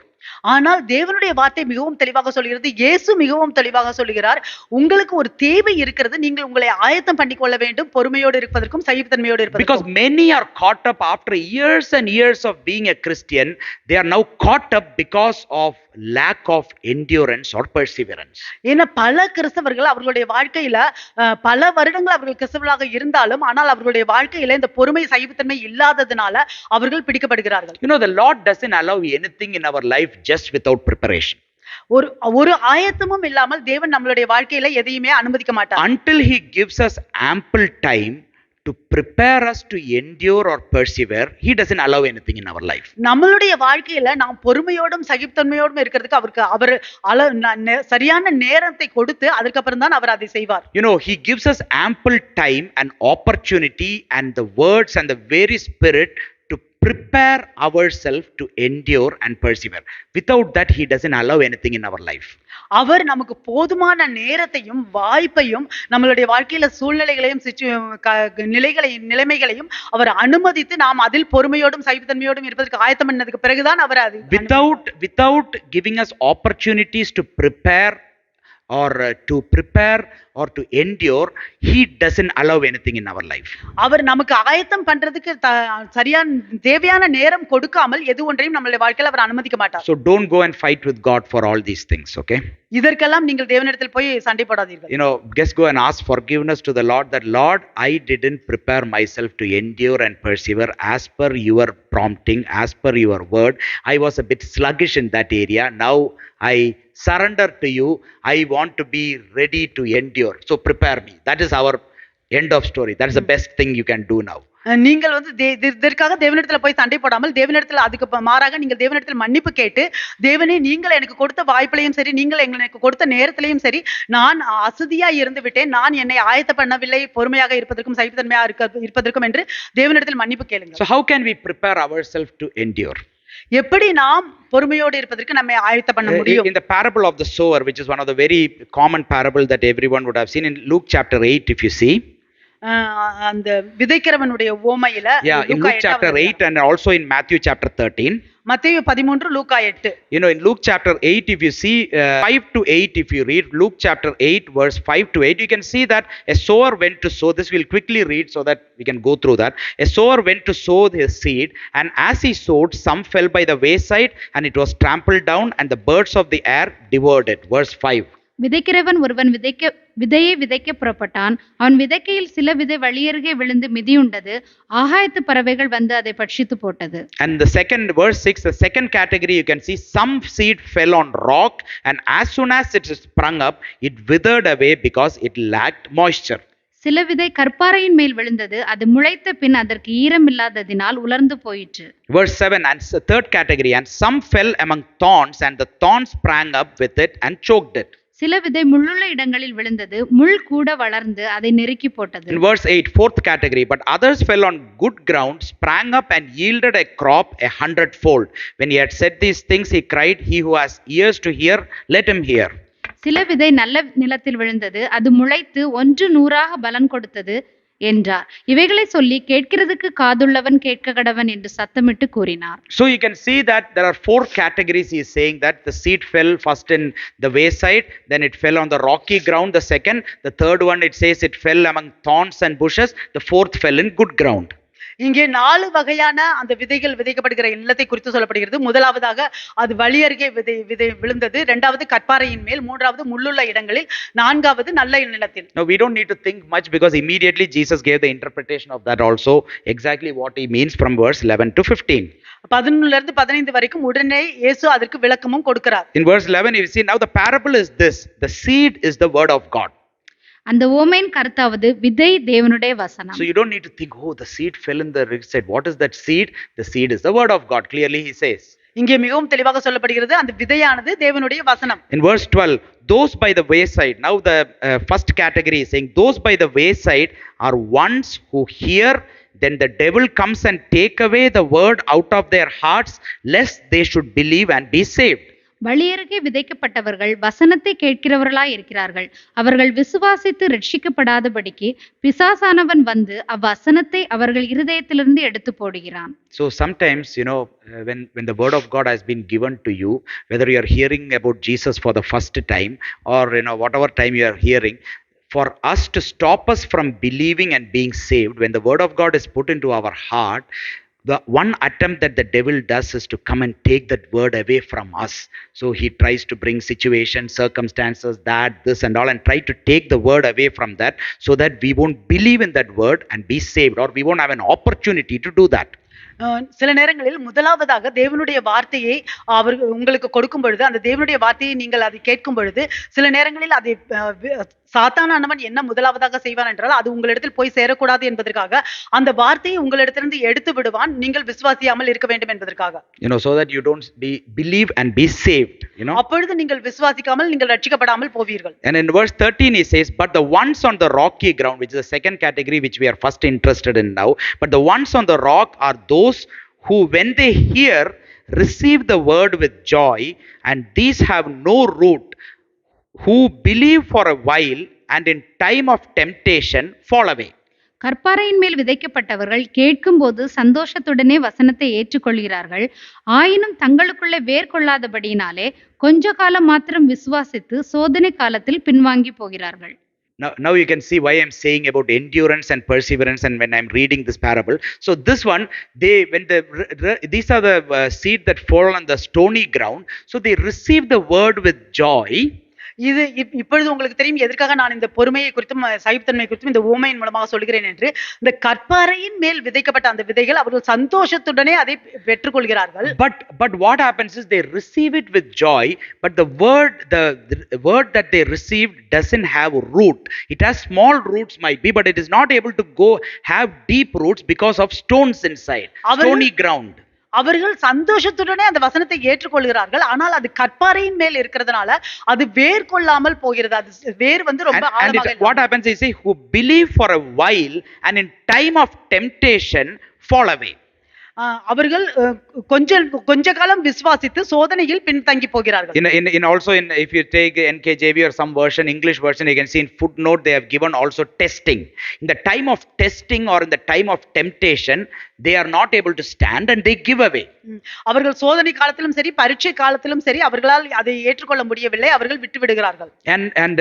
ஆனால் தேவனுடைய வார்த்தை மிகவும் தெளிவாக சொல்கிறது, இயேசு மிகவும் தெளிவாக சொல்கிறார், உங்களுக்கு ஒரு தேவை இருக்கிறது, நீங்கள் உங்களை ஆயத்தம் பண்ணிக்கொள்ள வேண்டும் பொறுமையோடு இருப்பதற்கும் சகிப்புத்தன்மையோடு Because இருப்பதற்கும். many are caught up after years and years of being a Christian, they are now caught up because of lack of endurance or perseverance. ஏன்னா பல கிறிஸ்தவர்கள் அவர்களுடைய வாழ்க்கையில பல வருடங்கள் அவர்கள் கிறிஸ்தவர்களாக இருந்தாலும் ஆனால் அவர்களுடைய வாழ்க்கையில இந்த பொறுமை சகிப்புத்தன்மை இல்லாததுனால அவர்கள் பிடிக்கப்படுகிறார்கள். The Lord doesn't allow anything in our life just without preparation. ஒரு ஆயத்தமும் இல்லாமல் தேவன் நம்மளுடைய வாழ்க்கையில எதையுமே அனுமதிக்க மாட்டார். Until He gives us ample time to prepare us to endure or persevere, He doesn't allow anything in our life. நம்மளுடைய வாழ்க்கையில நாம் பொறுமையோடும் சகிப்புத்தன்மையோடும் இருக்கிறதுக்கு அவர் சரியான நேரத்தை கொடுத்து அதுக்கப்புறம் தான் அவர் அதை செய்வார். He gives us ample time and opportunity and the words and the very spirit to prepare ourselves to endure and persevere. Without that, He doesn't allow anything in our life. அவர் நமக்கு போதுமான நேரத்தையும் வாய்ப்பையும் நம்மளுடைய வாழ்க்கையில சூழ்நிலைகளையும் நிலைமைகளையும் அவர் அனுமதித்து நாம் அதில் பொறுமையோடும் சகிப்புத்தன்மையோடும் இருப்பதற்கு ஆயத்தம் பண்ணதுக்கு பிறகுதான் அவர் அது without giving us opportunities to prepare or to endure, He doesn't allow anything in our life. அவர் நமக்கு ஆயத்தம் பண்றதுக்கு சரியான தேவையான நேரம் கொடுக்காமல் எது ஒன்றையும் நம்மளுடைய வாழ்க்கையில அவர் அனுமதிக்க மாட்டார். So don't go and fight with God for all these things, okay? இதற்கெல்லாம் நீங்கள் தேவனிடத்தில் போய் சண்டை போடாதீர்கள். Just go and ask forgiveness to the Lord, that Lord, I didn't prepare myself to endure and persevere as per your prompting, as per your word. I was a bit sluggish in that area. Now I surrender to you. I want to be ready to endure. So prepare me. That is our end of story. That is the best thing you can do now. நீங்கள் இதற்காக தேவனிடத்துல போய் சண்டை போடாமல் தேவனிடத்துல அதுக்கு மாறாக நீங்கள் தேவனிடத்தில் மன்னிப்பு கேட்டு, தேவனே நீங்கள் எனக்கு கொடுத்த வாய்ப்பிலையும் சரி, நீங்கள் எனக்கு கொடுத்த நேரத்திலையும் சரி, நான் அசதியா இருந்து விட்டேன், நான் என்னை ஆயத்த பண்ணவில்லை பொறுமையாக இருப்பதற்கும் சகிப்புத்தன்மையாக இருப்பதற்கும் என்று தேவனிடத்தில் மன்னிப்பு கேளுங்க. So how can we prepare ourselves to endure? எப்படி நாம் பொறுமையோடு இருப்பதற்கு நம்மை ஆயத்த பண்ண முடியும்? In the parable of the sower, which is one of the very common parable that everyone would have seen in Luke chapter 8, if you see. அந்த விதைக்கிறவனுடைய உவமையில in Luke chapter 8 and also in Matthew chapter 13. மத்தேயு 13 லூக்கா 8. In Luke chapter 8, if you see 5 to 8, if you read Luke chapter 8 verse 5 to 8, you can see that a sower went to sow. This we'll quickly read so that we can go through that. A sower went to sow his seed, and as he sowed, some fell by the wayside, and it was trampled down, and the birds of the air devoured it. Verse 5. விதைக்கிறவன் ஒருவன் விதையை விதைக்க புறப்பட்டான். அவன் விதைக்கையில் சில விதை வழியருகே விழுந்து மிதியுண்டது. ஆகாயத்து பறவைகள் வந்து அதை பட்சித்து போட்டது. And the second verse 6, the second category, you can see some seed fell on rock, and as soon as it sprung up, it withered away because it lacked moisture. சில விதை கற்பாறையின் மேல் விழுந்தது. அது முளைத்த பின் அதற்கு ஈரம் இல்லாததினால் உலர்ந்து போயிற்று. Verse 7, and the third category, and some fell among thorns, and the thorns sprang up with it and choked it. சில விதை முள்ளுள்ள இடங்களில் விழுந்தது. முள் கூட வளர்ந்து அதை நெருக்கி போட்டது. In verse 8, fourth category, but others fell on good ground, sprang up and yielded a crop 100-fold. When he had said these things, he cried, he who has ears to hear, let him hear. சில விதை நல்ல நிலத்தில் விழுந்தது. அது முளைத்து 100 பலன் கொடுத்தது என்றார். இவைகளை சொல்லி கேட்கிறதுக்கு காதுள்ளவன் கேட்க கடவன் என்று சத்தமிட்டு கூறினார். So you can see that there are 4 categories. He is saying that the seed fell first in the wayside, then it fell on the rocky ground, the second, the third one it says it fell among thorns and bushes, the fourth fell in good ground. இங்கே 4 வகையான அந்த விதைகள் விதைக்கப்படுகிற இல்லத்தை குறித்து சொல்லப்படுகிறது. முதலாவதாக அது வழி அருகே விதை விதை விழுந்தது, இரண்டாவது கற்பாறையின் மேல், மூன்றாவது முள்ளுள்ள இடங்களில், நான்காவது நல்ல நிலத்தில். Now we don't need to think much because immediately Jesus gave the interpretation of that also, exactly what he means from verse 11 to 15. 11 இருந்து 15 வரைக்கும் உடனே இயேசு அதற்கு விளக்கமும் கொடுக்கிறார். In verse 11 you see now the parable is this: the seed is the word of God. அந்த ஓமையின் கருத்தாவது விதை தேவனுடைய வசனம். So you don't need to think, oh, the seed fell in the riverside. What is that seed? The seed is the word of God. Clearly he says. இங்கே மிகவும் தெளிவாக சொல்லப்படுகிறது, அந்த விதையானது தேவனுடைய வசனம். In verse 12, those by the wayside. Now the first category is saying those by the wayside are ones who hear, then the devil comes and take away the word out of their hearts, lest they should believe and be saved. வழியருகே விதைக்கப்பட்டவர்கள் வசனத்தை கேட்கிறவர்களாய் இருக்கிறார்கள். அவர்கள் விசுவாசித்து ரட்சிக்கப்படாதபடிக்கு பிசாசானவன் வந்து அவ்வசனத்தை அவர்கள் இருதயத்திலிருந்து எடுத்து போடுகிறான். So sometimes, when the word of God has been given to you, whether you are hearing about Jesus for the first time or whatever time you are hearing, for us to stop us from believing and being saved, when the word of God is put into our heart, the one attempt that the devil does is to come and take that word away from us. So he tries to bring situations, circumstances, this and all, and try to take the word away from that, so that we won't believe in that word and be saved, or we won't have an opportunity to do that. சில நேரங்களில் முதலாவதாக தேவனுடைய வார்த்தையை அவர் உங்களுக்கு கொடுக்கும் பொழுது, அந்த தேவனுடைய வார்த்தையை நீங்கள் அதை கேட்கும் பொழுது, சில நேரங்களில் அதை சாத்தானவன் என்ன முதலாவதாக செய்வான் என்றால், அது உங்களிடத்தில் போய் சேரக்கூடாது என்பதற்காக அந்த வார்த்தையை உங்களிடத்திலிருந்து எடுத்து விடுவான், நீங்கள் விசுவாசியாமல் இருக்க வேண்டும் என்பதற்காக. So that you don't believe and be saved. அப்பொழுது நீங்கள் விசுவாசிக்காமல் நீங்கள் ரட்சிக்கப்படாமல் போவீர்கள். And in verse 13 he says, but the ones on the rocky ground, which is the second category which we are first interested in now, but the ones on the rock are those who when they hear receive the word with joy, and these have no root, who believe for a while and in time of temptation fall away. கற்பாறையின் மேல் விதைக்கப்பட்டவர்கள் கேட்கும்போது சந்தோஷத்துடனே வசனத்தை ஏற்றுக்கொள்கிறார்கள். ஆயினும் தங்களுக்குள்ளே வேர் கொள்ளாதபடியினாலே கொஞ்ச காலம் மாத்திரம் விசுவாசித்து சோதனை காலத்தில் பின்வாங்கி போகிறார்கள். Now you can see why I'm saying about endurance and perseverance, and when I'm reading this parable. So this one, these are the seed that fall on the stony ground. So they receive the word with joy. இது இப்பொழுது உங்களுக்கு தெரியும் எதற்காக நான் இந்த பொறுமையை குறித்தும் சகிப்புத்தன்மை குறித்தும் இந்த ஊமையின் மூலமாக சொல்கிறேன் என்று. இந்த கற்பாறையின் மேல் விதைக்கப்பட்ட அந்த விதைகள் அவர்கள் சந்தோஷத்துடனே அதை பெற்றுக்கொள்கிறார்கள். But what happens is they receive it with joy, but the word that they received doesn't have root. It has small roots might be, but it is not able to have deep roots because of stones inside, stony ground. அவர்கள் சந்தோஷத்துடனே அந்த வசனத்தை ஏற்றுக்கொள்கிறார்கள், ஆனால் அது கற்பாறையின் மேல் இருக்கிறதுனால அது வேர் கொள்ளாமல் போகிறது. அது வேர் ரொம்ப ஆழமாக. What happens is, who believe for a while and in time of temptation fall away. அவர்கள் கொஞ்ச காலம் விசுவாசித்து சோதனையில் பின்தங்கி போகிறார்கள். If you take NKJV or some version, English version, you can see in footnote they have given also testing. In the time of testing or in the time of temptation, they are not able to stand and they give away. அவர்கள் சோதனை காலத்திலும் சரி பரீட்சை காலத்திலும் சரி அவர்களால் அதை ஏற்றுக்கொள்ள முடியவில்லை, அவர்கள் விட்டு விடுகிறார்கள். And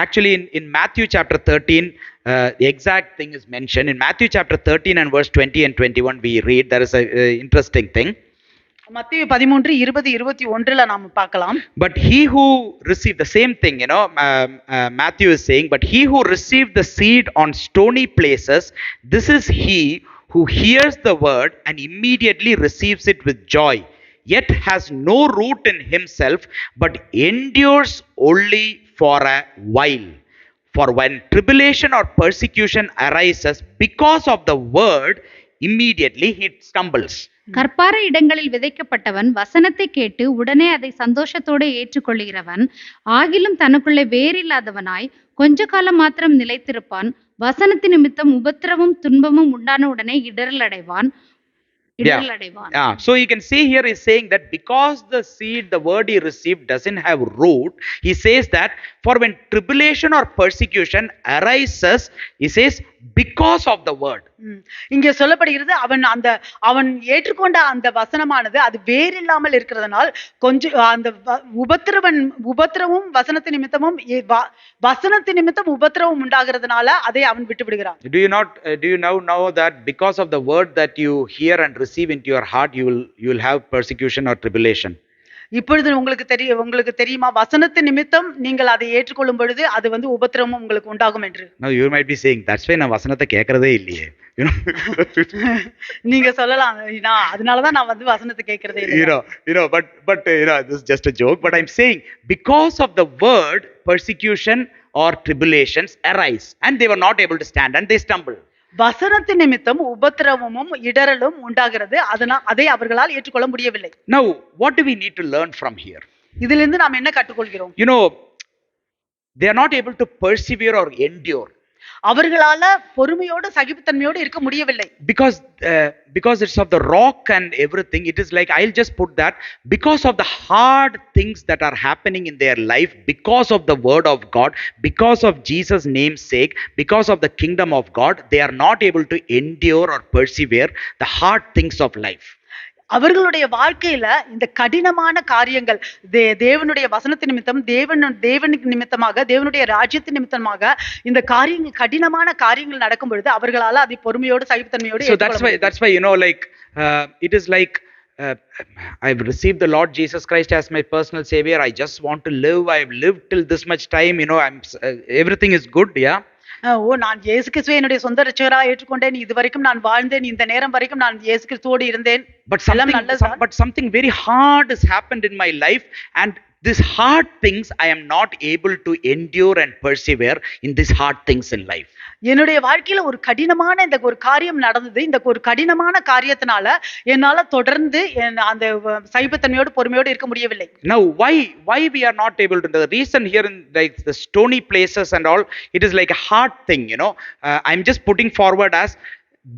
actually in Matthew chapter 13, the exact thing is mentioned. In Matthew chapter 13 and verse 20 and 21 we read, there is a interesting thing. மத்தேயு 13:20-21 நாம பார்க்கலாம். But he who received the same thing, Matthew is saying, but he who received the seed on stony places, this is he who hears the word and immediately receives it with joy, yet has no root in himself, but endures only for a while. For when tribulation or persecution arises because of the word, immediately he stumbles. கற்பாறை இடங்களில் விதைக்கப்பட்டவன் வசனத்தை கேட்டு உடனே அதை சந்தோஷத்தோடு ஏற்றுக்கொள்கிறவன், ஆகிலும் தனக்குள்ளே வேறில்லாதவனாய் கொஞ்ச காலம் மாத்திரம் நிலைத்திருப்பான். வசனத்தின் நிமித்தம் உபத்திரமும் துன்பமும் உண்டான உடனே இடரல் அடைவான். So you can see here he's saying that because the seed, the word he received doesn't have root, he says that for when tribulation or persecution arises, he says because of the word. இங்கே சொல்லப்படுகிறது அவன் ஏற்றுக்கொண்ட அந்த வசனமானது அது வேறில்லாமல் இருக்கிறதுனால் கொஞ்சம் அந்த உபத்திரவும் வசனத்து நிமித்தமும் வசனத்து நிமித்தம் உபத்திரவும் உண்டாகிறதுனால அதை அவன் விட்டு விடுகிறான். Do you now know that because of the word that you hear and receive into your heart, you will have persecution or tribulation? இப்பொழுது உங்களுக்கு தெரியுமா வசனத்து நிமித்தம் நீங்கள் அதை ஏற்றுக்கொள்ளும் பொழுது அது உபத்திரமும் உங்களுக்கு உண்டாகும் என்று. Now you might be saying, that's why நான் வசனத்தை கேட்கறதே இல்லையே. நீங்க சொல்லலாம், அதனாலதான் நான் வசனத்தை கேட்கறதே இல்லை. But this is just a joke. But I'm saying, because of the word, persecution or tribulations arise, and they were not able to stand, and they stumbled. வசனத்து நிமித்தம் உபத்திரவமும் இடரலும் உண்டாகிறது, அதை அவர்களால் ஏற்றுக்கொள்ள முடியவில்லை. Now what do we need to learn from here? இதிலிருந்து நாம் என்ன கற்றுக்கொள்கிறோம்? They are not able to persevere or endure. அவர்களால பொறுமையோடு சகிப்புத்தன்மையோடு இருக்க முடியவில்லை. Because it's of the rock and everything, it is like, I'll just put that, because of the hard things that are happening in their life, because of the word of God, because of Jesus' name's sake, because of the kingdom of God, they are not able to endure or persevere the hard things of life. அவர்களுடைய வாழ்க்கையில இந்த கடினமான காரியங்கள் தேவனுடைய வசனத்தின் நிமித்தம் தேவனுக்கு நிமித்தமாக தேவனுடைய ராஜ்யத்தின் நிமித்தமாக இந்த கடினமான காரியங்கள் நடக்கும் பொழுது அவர்களால அதை பொறுமையோடு சகிப்புத்தன்மையோடு. So that's why it is like I've received the Lord Jesus Christ as my personal savior. I just want to live. I've lived till this much time. Everything is good. Yeah. நான் இயேசு கிறிஸ்துவை என்னுடைய சொந்த ரட்சகரா ஏற்றுக்கொண்டேன், இது வரைக்கும் நான் வாழ்ந்தேன், இந்த நேரம் வரைக்கும் நான் இயேசு கிறிஸ்துவோடு இருந்தேன். But something very hard has happened in my life, and these hard things I am not able to endure and persevere in these hard things in life. என்னுடைய வாழ்க்கையில ஒரு கடினமான இந்த ஒரு காரியம் நடந்தது. இந்த ஒரு கடினமான காரியத்தினால என்னால தொடர்ந்து அந்த சகிப்புத்தன்மையோடு பொறுமையோடு இருக்க முடியவில்லை. Now why we are not able to? The reason here in like the stony places and all, it is like a hard thing. I'm just putting forward as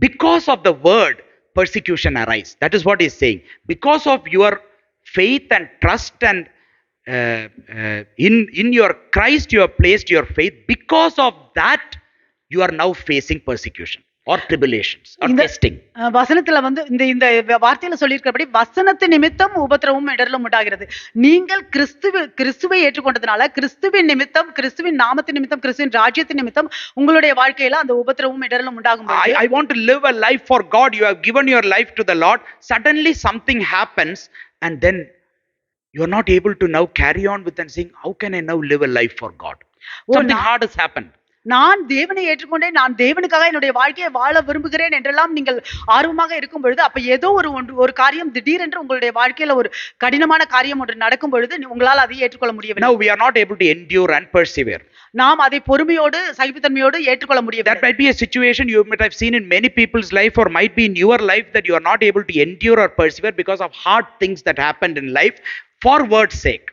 because of the word persecution arise. That is what he's saying. Because of your faith and trust and in your Christ you have placed your faith. Because of that you are now facing persecution or tribulations or testing. வசனத்துல இந்த வார்த்தையில சொல்லியிருக்கிறபடி வசனத்து நிமித்தம் உபத்திரவும் இடரலும் உண்டாகிறது. நீங்கள் கிறிஸ்துவை ஏற்றுக்கொண்டதுனால கிறிஸ்துவின் நிமித்தம், கிறிஸ்துவின் நாமத்தின் நிமித்தம், கிறிஸ்துவின் ராஜ்யத்தின் நிமித்தம் உங்களுடைய வாழ்க்கையில அந்த உபத்திரவும் இடரலும் உண்டாகும். I want to live a life for God. You have given your life to the Lord. Suddenly something happens, and then you are not able to now carry on with and saying, how can I now live a life for God? Something hard has happened. நான் தேவனை ஏற்றுக்கொண்டேன், நான் தேவனுக்காக என்னுடைய வாழ்க்கையை வாழ விரும்புகிறேன் என்றெல்லாம் நீங்கள் ஆர்வமாக இருக்கும் பொழுது, அப்ப ஏதோ ஒரு காரியம் திடீரென்று உங்களுடைய வாழ்க்கையில ஒரு கடினமான காரியம் ஒன்று நடக்கும் பொழுது உங்களால் அதை ஏற்றுக்கொள்ள முடியவில்லை. Now we are not able to endure and persevere. நாம் அதை பொறுமையோடு சகிப்புத்தன்மையோடு ஏற்றுக்கொள்ள முடியவில்லை. That might be a situation you might have seen in many people's life, or might be in your life, that you are not able to endure or persevere because of hard things that happened in life for word's sake.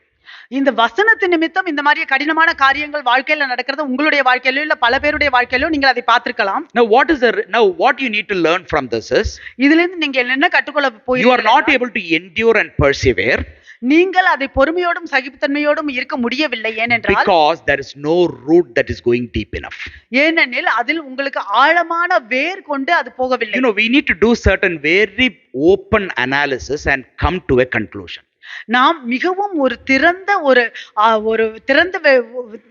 இந்த வசனத்து நிமித்தம் இந்த மாதிரி கடினமான காரியங்கள் வாழ்க்கையில நடக்கிறது உங்களுடைய வாழ்க்கையிலோ இல்ல பல பேருடைய வாழ்க்கையிலோ நீங்கள் அதை பார்த்திருக்கலாம். Now what you need to learn from this is, இதிலிருந்து நீங்க என்ன கற்றுக்கொள்ள போகிறீர்கள்? You are not able to endure and persevere. நீங்கள் அதை பொறுமையோடும் சகிப்புத்தன்மையோடும் இருக்க முடியவில்லை. ஏனென்றால் because there is no root that is going deep enough. ஏனெனில் அதில் உங்களுக்கு ஆழமான வேர் கொண்டு அது போகவில்லை. We need to do certain very open analysis and come to a conclusion. நாம் மிகவும் ஒரு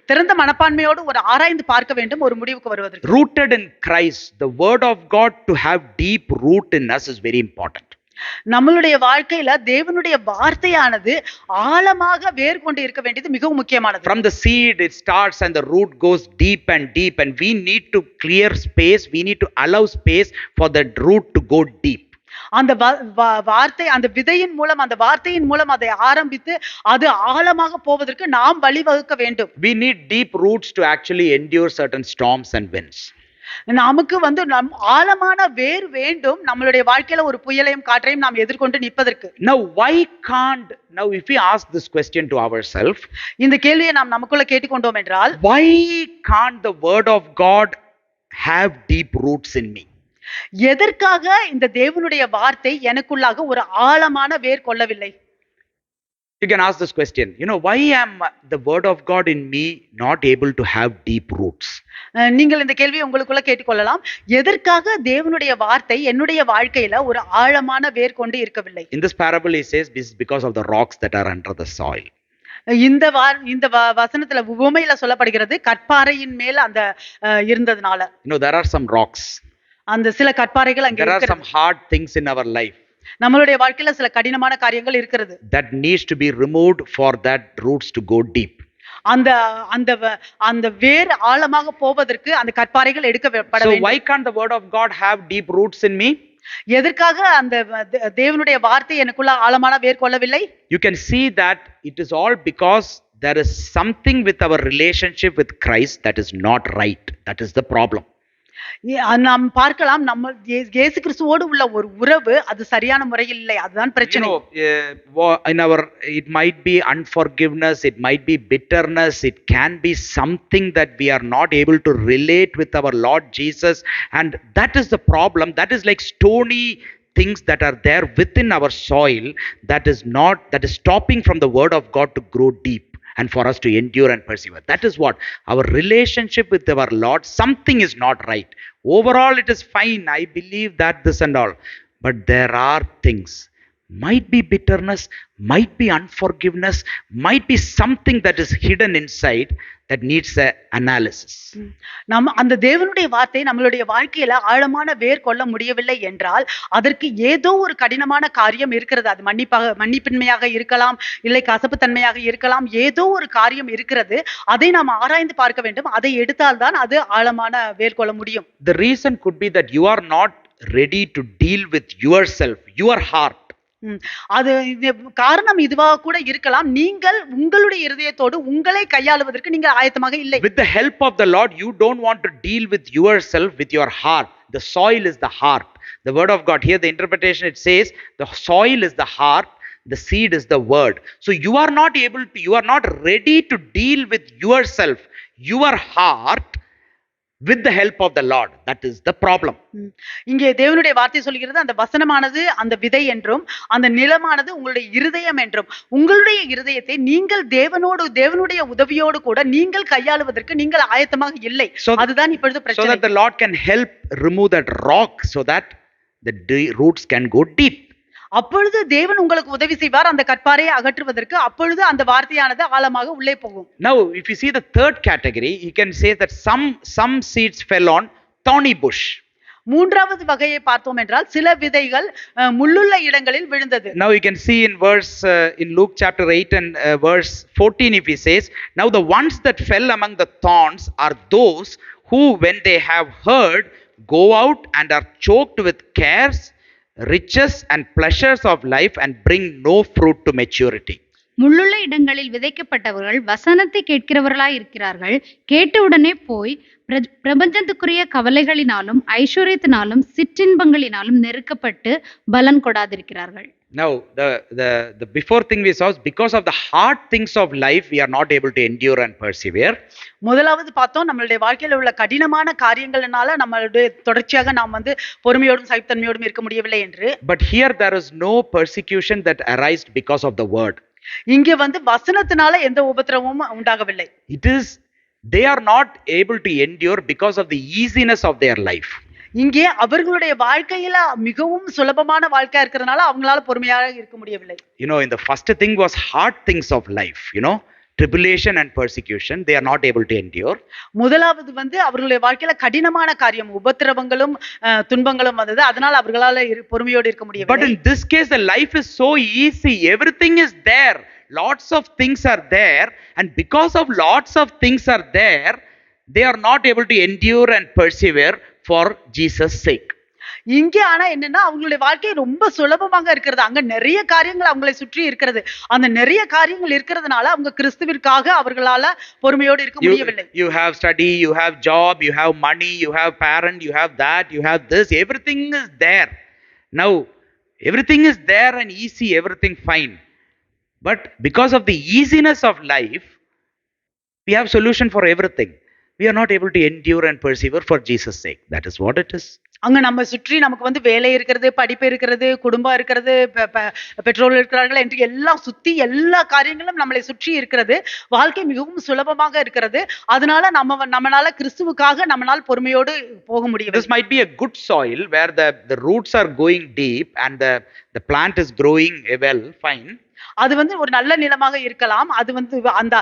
திறந்த மனப்பான்மையோடு ஒரு ஆராய்ந்து பார்க்க வேண்டும், ஒரு முடிவுக்கு வருவதற்கு. Rooted in Christ, the word of God to have deep root in us is very important. நம்மளுடைய வாழ்க்கையில தேவனுடைய வார்த்தையானது ஆழமாக வேர் கொண்டு இருக்க வேண்டியது மிகவும் முக்கியமானது. From the seed it starts and the root goes deep and deep, and we need to clear space, we need to allow space for the root to go deep. அந்த வார்த்தை, அந்த விதையின் மூலம், அந்த வார்த்தையின் மூலம் அதை ஆரம்பித்து அது ஆழமாக போவதற்கு நாம் வழிவகுக்க வேண்டும். We need deep roots to actually endure certain storms and winds. நமக்கு ஆழமான வேர் வேண்டும் நம்மளுடைய வாழ்க்கையில ஒரு புயலையும் காற்றையும் நாம் எதிர்கொண்டு நிற்பதற்கு. Now if we ask this question to ourselves, இந்த கேள்வியை நாம் நமக்குள்ள கேட்டுக்கொண்டோம் என்றால், why can't the word of God have deep roots in me? எதற்காக இந்த தேவனுடைய வார்த்தை எனக்குள்ளாக ஒரு ஆழமான வேர் கொள்ளவில்லை? You can ask this question, why am the word of God in me not able to have deep roots? நீங்கள் இந்த கேள்வியை உங்களுக்குள்ள கேட்டுக்கொள்ளலாம். எதற்காக தேவனுடைய வார்த்தை என்னுடைய வாழ்க்கையில ஒரு ஆழமான வேர் கொண்டு இருக்கவில்லை? In this parable, he says this is because of the rocks that are under the soil. இந்த வசனத்துல உவமையில சொல்லப்படுகிறது கற்பாறையின் மேல் அந்த இருந்ததுனால. There are some rocks. அந்த சில கற்பாறைகள் அங்க There are இருக்கிறது. some hard things in our life நம்மளுடைய வாழ்க்கையில சில கடினமான காரியங்கள் இருக்கிறது. that needs to be removed for that roots to go deep. அந்த அந்த அந்த வேர் ஆழமாக போவதற்கு அந்த கற்பாறைகள் எடுக்கப்பட So வேண்டும். why can't the word of God have deep roots in me? எதற்காக அந்த தேவனுடைய வார்த்தை எனக்குள்ள ஆழமான வேர் கொள்ளவில்லை? You can see that it is all because there is something with our relationship with Christ that is not right. That is the problem. நாம் பார்க்கலாம், நம்ம இயேசு கிறிஸ்துவோடு உள்ள ஒரு உறவு அது சரியான முறையில் இல்லை. அதுதான் பிரச்சனை. It might be unforgiveness, it might be bitterness, it can be something that we are not able to relate with our Lord Jesus, and that is the problem. That is like stony things that are there within our soil that is stopping from the word of God to grow deep and for us to endure and persevere. That is what our relationship with our Lord, something is not right. Overall it is fine, I believe that, this and all, but there are things, might be bitterness, might be unforgiveness, might be something that is hidden inside that needs a analysis. நம்ம அந்த தேவனுடைய வார்த்தை நம்மளுடைய வாழ்க்கையில ஆழமான வேர் கொள்ள முடியவில்லை என்றால் அதற்கு ஏதோ ஒரு கடினமான காரியம் இருக்கிறது. அது மன்னிப்பின்மையாக இருக்கலாம், இல்லை கசப்புத்தன்மையாக இருக்கலாம், ஏதோ ஒரு காரியம் இருக்கிறது. அதை நாம் ஆராய்ந்து பார்க்க வேண்டும். அதை எடுத்தால்தான் அது ஆழமான வேர் கொள்ள முடியும். The reason could be that you are not ready to deal with yourself, your heart. அது காரணம் இதுவாக கூட இருக்கலாம். நீங்கள் உங்களுடைய இருதயத்தோடு உங்களை கையாளுவதற்கு நீங்கள் ஆயத்தமாக இல்லை. With the help of the Lord, you don't want to deal with yourself, with your heart. The soil is the heart. The word of God, here the interpretation, it says the soil is the heart, the seed is the word. So you are not ready to deal with yourself, your heart, with the help of the Lord. That is the problem. இங்கே தேவனுடைய வார்த்தை சொல்கிறது, அந்த வசனமானது அந்த விதை என்றும் அந்த நிலமானது உங்களுடைய இருதயம் என்றும். உங்களுடைய இருதயத்தை நீங்கள் தேவனுடைய உதவியோடு கூட நீங்கள் கையாளுவதற்கு நீங்கள் ஆயத்தமாக இல்லை. அதுதான் இப்பொழுது பிரச்சனை. So that the Lord can help remove that rock so that the roots can go deep. அப்பொழுது தேவன் உங்களுக்கு உதவி செய்வார் அந்த கற்பாறையை அகற்றுவதற்கு. அப்பொழுது அந்த வார்த்தையானது ஆழமாக உள்ளே போகும். Now if you see the third category, you can say that some seeds fell on thorny bush. மூன்றாவது வகையை பார்த்தோம் என்றால் சில விதைகள் முள்ளுள்ள இடங்களில் விழுந்தது. Now you can see in in Luke chapter 8 and verse 14, if he says, now the ones that fell among the thorns are those who, when they have heard, go out and are choked with cares, riches and pleasures of life, and bring no fruit to maturity. முள்ளுள்ள இடங்களில் விதைக்கப்பட்டவர்கள் வசனத்தை கேட்கிறவர்களாய் இருக்கிறார்கள். கேட்டவுடனே போய் பிரபஞ்சத்துக்குரிய கவலைகளினாலும் ஐஸ்வர்யத்தினாலும் சிற்றின்பங்களினாலும் நெருக்கப்பட்டு பலன் கொடாதிருக்கிறார்கள். Now the before thing we saw is because of the hard things of life we are not able to endure and persevere. முதலாவது பார்த்தோம், நம்மளுடைய வாழ்க்கையில உள்ள கடினமான காரியங்கள்னால நம்மளுடைய தொடர்ச்சியாக நாம் பொறுமையோடும் சகிப்புத்தன்மையோடும் இருக்க முடியவில்லை என்று. But here there is no persecution that arised because of the word. இங்கே வசனத்தினால எந்த உபத்திரவமும் உண்டாகவில்லை. It is they are not able to endure because of the easiness of their life. இங்கே அவர்களுடைய வாழ்க்கையில மிகவும் சுலபமான வாழ்க்கையா இருக்கிறதுனால அவங்களால பொறுமையாக இருக்க முடியவில்லை. In the first thing was hard things of life, tribulation and persecution, they are not able to endure. முதலாவது அவர்களுடைய வாழ்க்கையில கடினமான காரியம், உபத்திரவங்களும் துன்பங்களும் வந்தது. அதனால அவர்களால பொறுமையோடு இருக்க முடியவில்லை. But in this case the life is so easy, everything is there, lots of things are there, and because of lots of things are there, they are not able to endure and persevere for Jesus' sake. இங்கே ஆனா என்னன்னா அவங்களுடைய வாழ்க்கை ரொம்ப சுலபமாக இருக்கிறது. அங்க நிறைய காரியங்கள் அவங்களை சுற்றி இருக்கிறது. அந்த நிறைய காரியங்கள் இருக்கிறதுனால அவங்க கிறிஸ்துவிற்காக அவர்களால பொறுமையோடு இருக்க முடியவில்லை. You have study, you have job, you have money, you have parent, you have that, you have this, everything is there. Now everything is there and easy, everything fine. But because of the easiness of life, we have solution for everything. We are not able to endure and persevere for Jesus' sake. That is what it is. அங்க நம்ம சுற்றி நமக்கு வந்து வேலை இருக்கிறது, படிப்பு இருக்கிறது, குடும்பம் இருக்கிறது, பெற்றோர்கள் இருக்கிறார்கள் என்று எல்லாம் சுத்தி எல்லா காரியங்களும் நம்மளை சுற்றி இருக்கிறது. வாழ்க்கை மிகவும் சுலபமாக இருக்கிறது. அதனால நம்மனால கிறிஸ்துவுக்காக நம்மனால் பொறுமையோடு போக This முடியும். might be a good soil where the roots are going deep and the plant is growing well, fine. அது வந்து ஒரு நல்ல நிலமாக இருக்கலாம். அது வந்து அந்த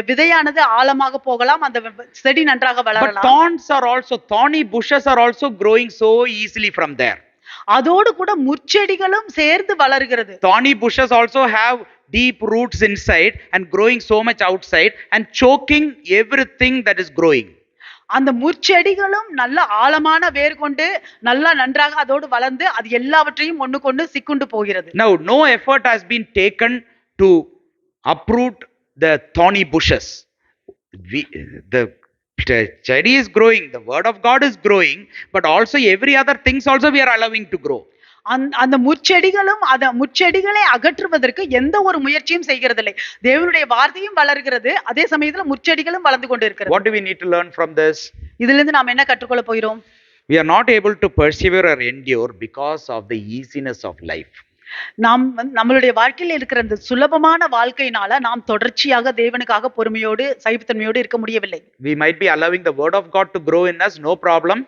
விதையானது ஆழமாக போகலாம். அந்த செடி நன்றாக But வளரலாம். thorny bushes are also growing so easily from there. அதோடு கூட முட்செடிகளும் சேர்ந்து வளர்கிறது. Thorny bushes also have deep roots inside and growing so much outside and choking everything that is growing. அந்த முட்செடிகளும் நல்ல ஆழமான வேர் கொண்டு நல்லா நன்றாக அதோடு வளர்ந்து அது எல்லாவற்றையும் ஒண்ணுக்கொண்டு சிக்குண்டு போகிறது. Now, no effort has been taken to uproot the thorny bushes. The cherry is growing, the word of God is growing, but also every other things also we are allowing to grow. அந்த முட்செடிகளை அகற்றுவதற்கு எந்த ஒரு முயற்சியும் செய்கிறதில்லை. தேவனுடைய வார்த்தையும் வளர்கிறது, அதே சமயத்துல முட்செடிகளும் வளர்ந்து கொண்டு இருக்கிறது. What do we need to learn from this? இதிலிருந்து நாம் என்ன கற்றுக்கொள்ள போகிறோம்? We are not able to persevere or endure because of the easiness of life. நம்மளுடைய வாழ்க்கையில் இருக்கிற இந்த சுலபமான வாழ்க்கையினால நாம் தொடர்ச்சியாக தேவனுக்காக பொறுமையோடு சகிப்புத்தன்மையோடு இருக்க முடியவில்லை. We might be allowing the word of God to grow in us, no problem.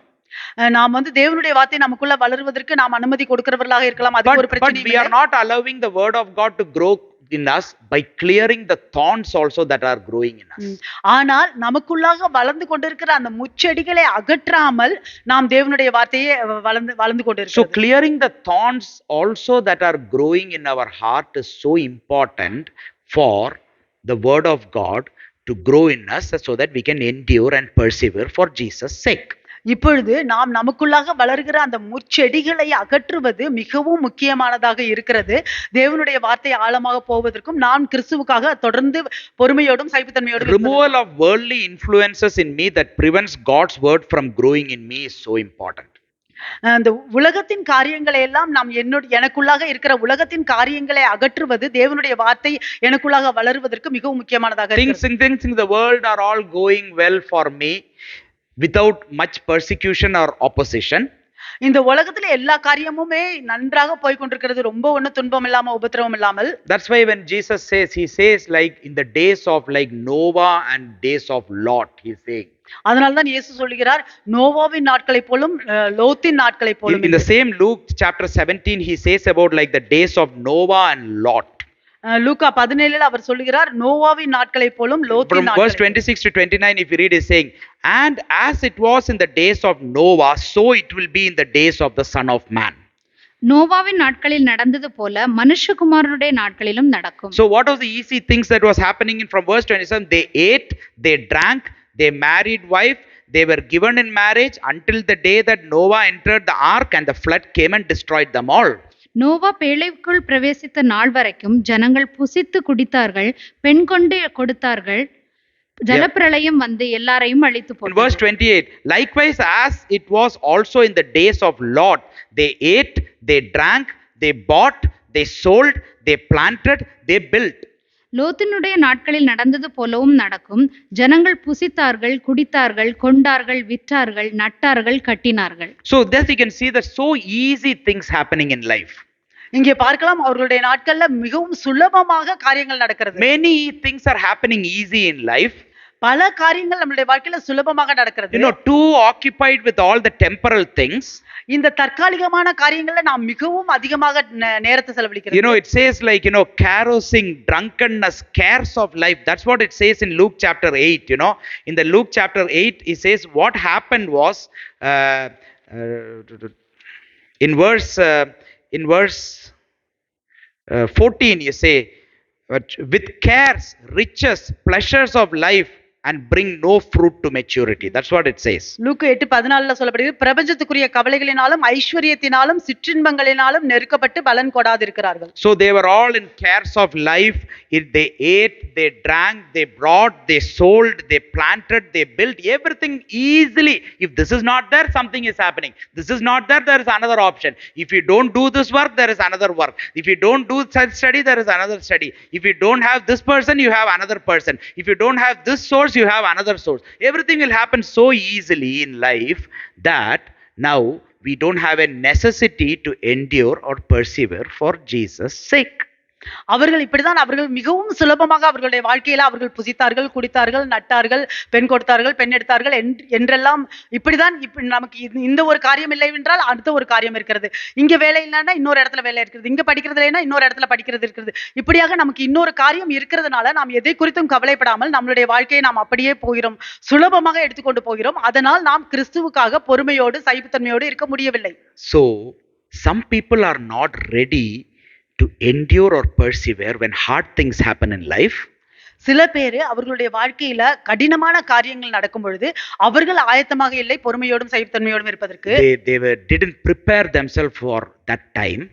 நாம் வந்து தேவனுடைய வார்த்தை நமக்குள்ள வளருவதற்கு நாம் அனுமதி கொடுக்கிறவர்களாக இருக்கலாம். அது ஒரு பிரச்சனை But we are not allowing the word of God to grow in us by clearing the thorns also that are growing in us. ஆனால் நமக்குள்ளாக வளர்ந்து கொண்டிருக்கிற அந்த முட்செடிகளை அகற்றாமல் நாம் தேவனுடைய வார்த்தையை வளர்ந்து கொண்டிருக்கிறோம். So clearing the thorns also that are growing in our heart is so important for the word of God to grow in us so that we can endure and persevere for Jesus' sake. இப்பொழுது நாம் நமக்குள்ளாக வளர்கிற அந்த முட்செடிகளை அகற்றுவது மிகவும் முக்கியமானதாக இருக்கிறது. தேவனுடைய வார்த்தை ஆழமாக போவதற்கும் நான் கிறிஸ்துவுக்காக தொடர்ந்து பொறுமையோடும் சகிப்புத்தன்மையோடும் removal of worldly influences in me that prevents God's word from growing in me is so important. அந்த உலகத்தின் காரியங்களை எல்லாம் நாம் எனக்குள்ளாக இருக்கிற உலகத்தின் காரியங்களை அகற்றுவது தேவனுடைய வார்த்தை எனக்குள்ளாக வளருவதற்கு மிகவும் முக்கியமானதாக இருக்கிறது. Things in the world are all going well for me without much persecution or opposition. இந்த உலகத்துல எல்லா காரியமுமே நன்றாக போய் கொண்டிருக்கிறது, ரொம்ப ஒண்ணு துன்பம் இல்லாம உபத்திரவம் இல்லாமல். That's why when Jesus says, he says like in the days of like Noah and days of Lot, he's saying. அதனால்தான் இயேசு சொல்கிறார் நோவாவின் நாட்களை போலும் லோத்தின் நாட்களை போலும். In the same Luke chapter 17 he says about like the days of Noah and Lot. லூக்கா 17ல அவர் சொல்கிறார் நோவாவின் நாட்களை போலும் லோத்தின் நாட்களை. Verse 26 to 29 if you read is saying, and as it was in the days of Noah, so it will be in the days of the Son of Man. நோவாவின் நாட்களில் நடந்தது போல மனுஷகுமாரனுடைய நாட்களிலும் நடக்கும். So what was the easy things that was happening from verse 27? They ate, they drank, they married wife, they were given in marriage until the day that Noah entered the ark and the flood came and destroyed them all. Noah பேழைக்குள் பிரவேசித்த நாள் வரைக்கும் ஜனங்கள் புசித்து குடித்தார்கள், பெண் கொண்டு கொடுத்தார்கள், ஜலப்பிரளயம் வந்து எல்லாரையும் அழித்து போட்டது. Verse 28, likewise as it was also in the days of Lot, they ate, they drank, they bought, they sold, they planted, they built. லோத்தினுடைய நாட்களில் நடந்தது போலவும் நடக்கும். ஜனங்கள் புசித்தார்கள், குடித்தார்கள், கொண்டார்கள், விற்றார்கள், நட்டார்கள், கட்டினார்கள். So thus you can see that so easy things happening in life. இங்கே பார்க்கலாம் அவர்களுடைய நாட்கள்ல மிகவும் சுலபமாக காரியங்கள் நடக்கிறது. Many things are happening easy in life. பல காரியங்கள் நம்மளுடைய வாழ்க்கையில சுலபமாக நடக்கிறது. Too occupied with all the temporal things. இந்த தற்காலிகமான காரியங்கள்ல நாம் மிகவும் அதிகமாக நேரத்தை செலவழிக்கிறோம். It says like carousing, drunkenness, cares of life. That's what it says in Luke chapter 8. In the Luke chapter 8 it says what happened was in verse 14 you say with cares, riches, pleasures of life and bring no fruit to maturity. That's what it says. லூக்கா 8:14ல சொல்லப்படுகிறது பிரபஞ்சத்துக்குரிய கவலைகளினாலும் ஐஸ்வரியத்தினாலும் சிற்றின்பங்களினாலும் நெருக்கப்பட்டு பலன் கொடாதிருக்கிறார்கள். So they were all in cares of life. They ate, they drank, they brought, they sold, they planted, they built everything easily. If this is not there, something is happening. This is not there, there is another option. If you don't do this work, there is another work. If you don't do such study, there is another study. If you don't have this person, you have another person. If you don't have this source, you have another source. Everything will happen so easily in life that now we don't have a necessity to endure or persevere for Jesus' sake. அவர்கள் இப்படிதான் அவர்கள் மிகவும் சுலபமாக அவர்களுடைய வாழ்க்கையில அவர்கள் புசித்தார்கள், குடித்தார்கள், நட்டார்கள், பெண் கொடுத்தார்கள், பெண் எடுத்தார்கள் என்றெல்லாம் இப்படிதான். நமக்கு இந்த ஒரு காரியம் இல்லை என்றால் அடுத்த ஒரு காரியம் இருக்கிறது. இங்க வேலை இல்லைன்னா இன்னொரு இடத்துல வேலை இருக்கிறது, இங்க படிக்கிறது இல்லைன்னா இன்னொரு இடத்துல படிக்கிறது இருக்கிறது. இப்படியாக நமக்கு இன்னொரு காரியம் இருக்கிறதுனால நாம் எதை குறித்தும் கவலைப்படாமல் நம்மளுடைய வாழ்க்கையை நாம் அப்படியே போகிறோம், சுலபமாக எடுத்துக்கொண்டு போகிறோம். அதனால் நாம் கிறிஸ்துவுக்காக பொறுமையோடு சகிப்புத்தன்மையோடு இருக்க முடியவில்லை. So some people are not ready to endure or persevere when hard things happen in life. சில பேரு அவர்களுடைய வாழ்க்கையில கடினமான காரியங்கள் நடக்கும் பொழுது அவர்கள் ஆயத்தமாக இல்லை பொறுமையோடும் சகிப்புத்தன்மையோடும் இருப்பதற்கு. Didn't prepare themselves for that time.